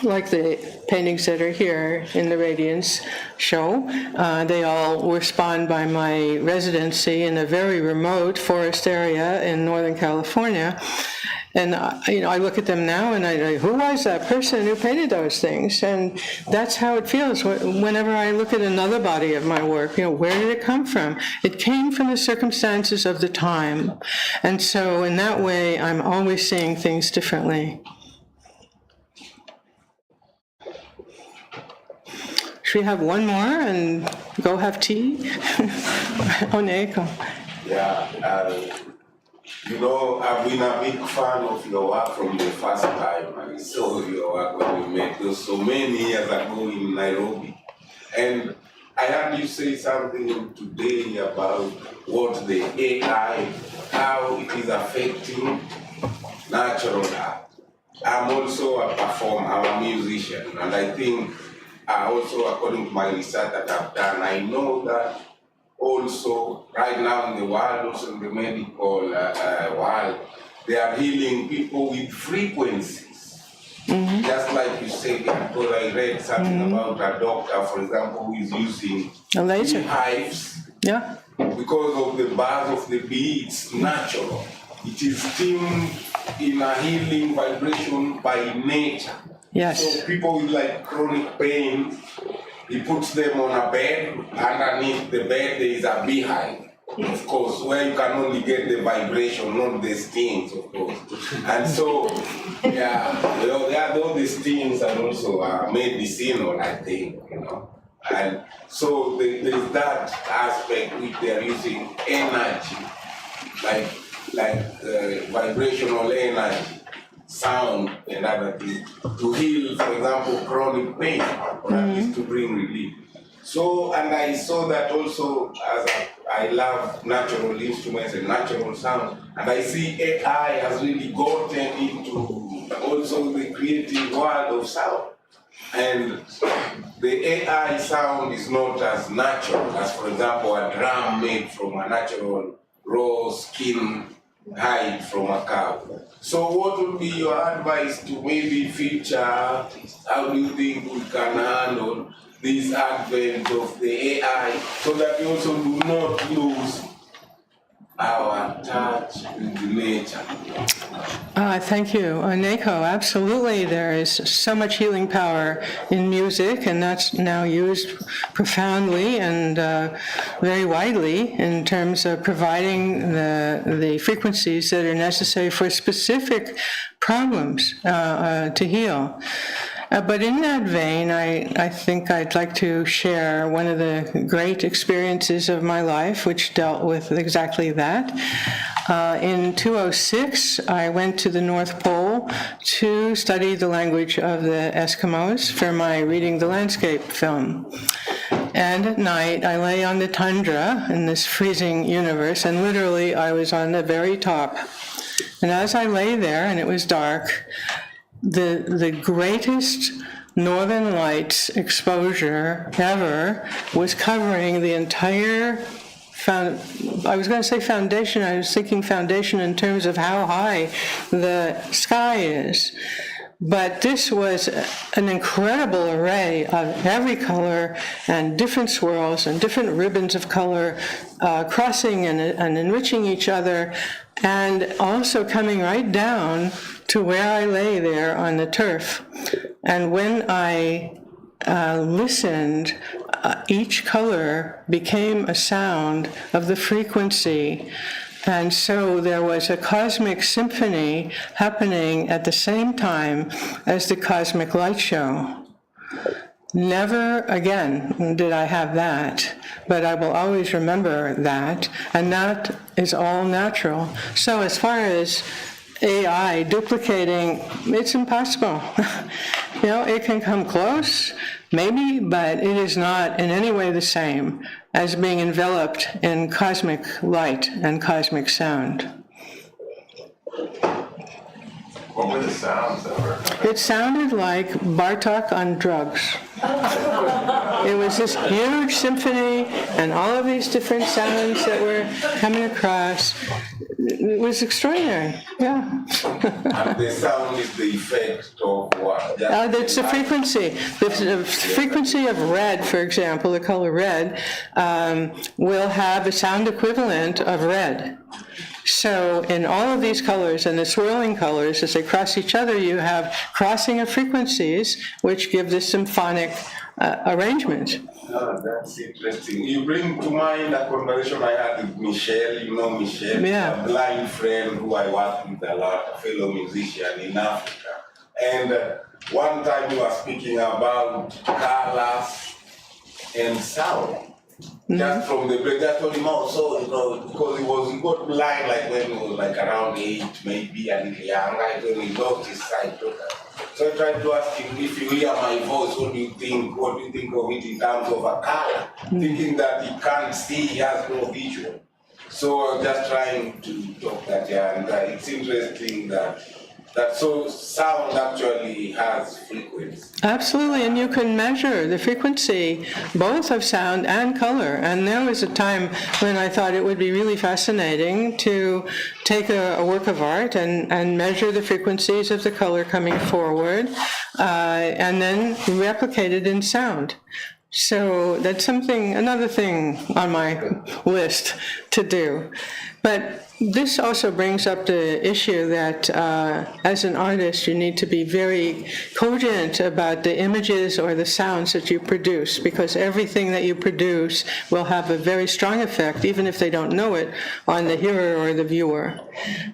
Like the paintings that are here in the Radiance show, they all were spawned by my residency in a very remote forest area in Northern California. And I look at them now and I who was that person who painted those things? And that's how it feels whenever I look at another body of my work. Where did it come from? It came from the circumstances of the time. And so in that way, I'm always seeing things differently. Should we have one more and go have tea? Oneko. Yeah, I've been a big fan of your work from the first time. I saw your work when we met those so many years ago in Nairobi. And I heard you say something today about what the AI, how it is affecting natural art. I'm also a performer, I'm a musician, and I think also according to my research that I've done, I know that also right now in the world, also in the medical world, they are healing people with frequencies. Mm-hmm. Just like you said, because I read something about a doctor, for example, who is using a laser hives. Yeah. Because of the buzz of the bee, it's natural. It is stimmed in a healing vibration by nature. Yes. So people with like chronic pain, he puts them on a bed. Underneath the bed, there is a beehive, of course, where you can only get the vibration, not the stings, of course. And so, yeah, there are all these stings and also medicinal, I think, And so there's that aspect which they're using energy, like vibrational energy, sound and other things to heal, for example, chronic pain, or at least to bring relief. So, and I saw that also as I love natural instruments and natural sounds, and I see AI has really gotten into also the creative world of sound. And the AI sound is not as natural as, for example, a drum made from a natural raw skin hide from a cow. So what would be your advice to maybe future artists? How do you think we can handle this advent of the AI so that we also do not lose our touch with nature? Thank you, Neko. Absolutely, there is so much healing power in music, and that's now used profoundly and very widely in terms of providing the frequencies that are necessary for specific problems to heal. But in that vein, I think I'd like to share one of the great experiences of my life, which dealt with exactly that. In 2006, I went to the North Pole to study the language of the Eskimos for my Reading the Landscape film. And at night, I lay on the tundra in this freezing universe, and literally I was on the very top. And as I lay there, and it was dark, the greatest Northern Lights exposure ever was covering the entire I was going to say foundation. I was thinking foundation in terms of how high the sky is. But this was an incredible array of every color and different swirls and different ribbons of color crossing and enriching each other, and also coming right down to where I lay there on the turf. And when I listened, each color became a sound of the frequency. And so there was a cosmic symphony happening at the same time as the cosmic light show. Never again did I have that, but I will always remember that, and that is all natural. So as far as AI duplicating, it's impossible. You know, it can come close, maybe, but it is not in any way the same as being enveloped in cosmic light and cosmic sound. What were the sounds that were coming? It sounded like Bartok on drugs. It was this huge symphony and all of these different sounds that were coming across. It was extraordinary, yeah. And the sound is the effect of what? It's the frequency. The frequency of red, for example, the color red, will have a sound equivalent of red. So in all of these colors and the swirling colors, as they cross each other, you have crossing of frequencies, which give this symphonic arrangement. Oh, that's interesting. You bring to mind a conversation I had with Michelle. You know Michelle, Yeah. a blind friend who I work with a lot, a fellow musician in Africa. And one time we were speaking about colors and sound. Just from the break, I told him also, you know, because he got blind like when he was like around 8, maybe a little younger. I told him he lost his sight. So I tried to ask him, if you hear my voice, what do you think? What do you think of it in terms of a color? Thinking that he can't see, he has no visual. So I'm just trying to talk that, yeah, and it's interesting that so sound actually has frequency. Absolutely, and you can measure the frequency both of sound and color. And there was a time when I thought it would be really fascinating to take a work of art and measure the frequencies of the color coming forward, and then replicate it in sound. So that's another thing on my list to do. But this also brings up the issue that as an artist, you need to be very cogent about the images or the sounds that you produce, because everything that you produce will have a very strong effect, even if they don't know it, on the hearer or the viewer.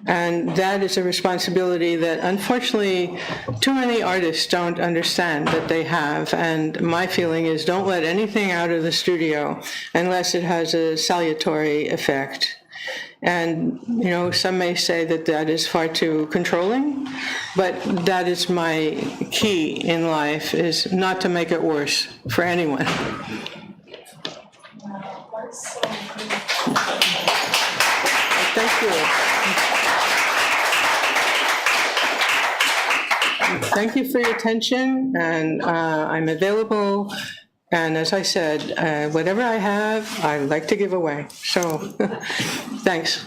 And that is a responsibility that, unfortunately, too many artists don't understand that they have. And my feeling is, don't let anything out of the studio unless it has a salutary effect. And, you know, some may say that that is far too controlling, but that is my key in life, is not to make it worse for anyone. Wow, that's so good. Thank you. Thank you for your attention, and I'm available. And as I said, whatever I have, I like to give away. So, thanks.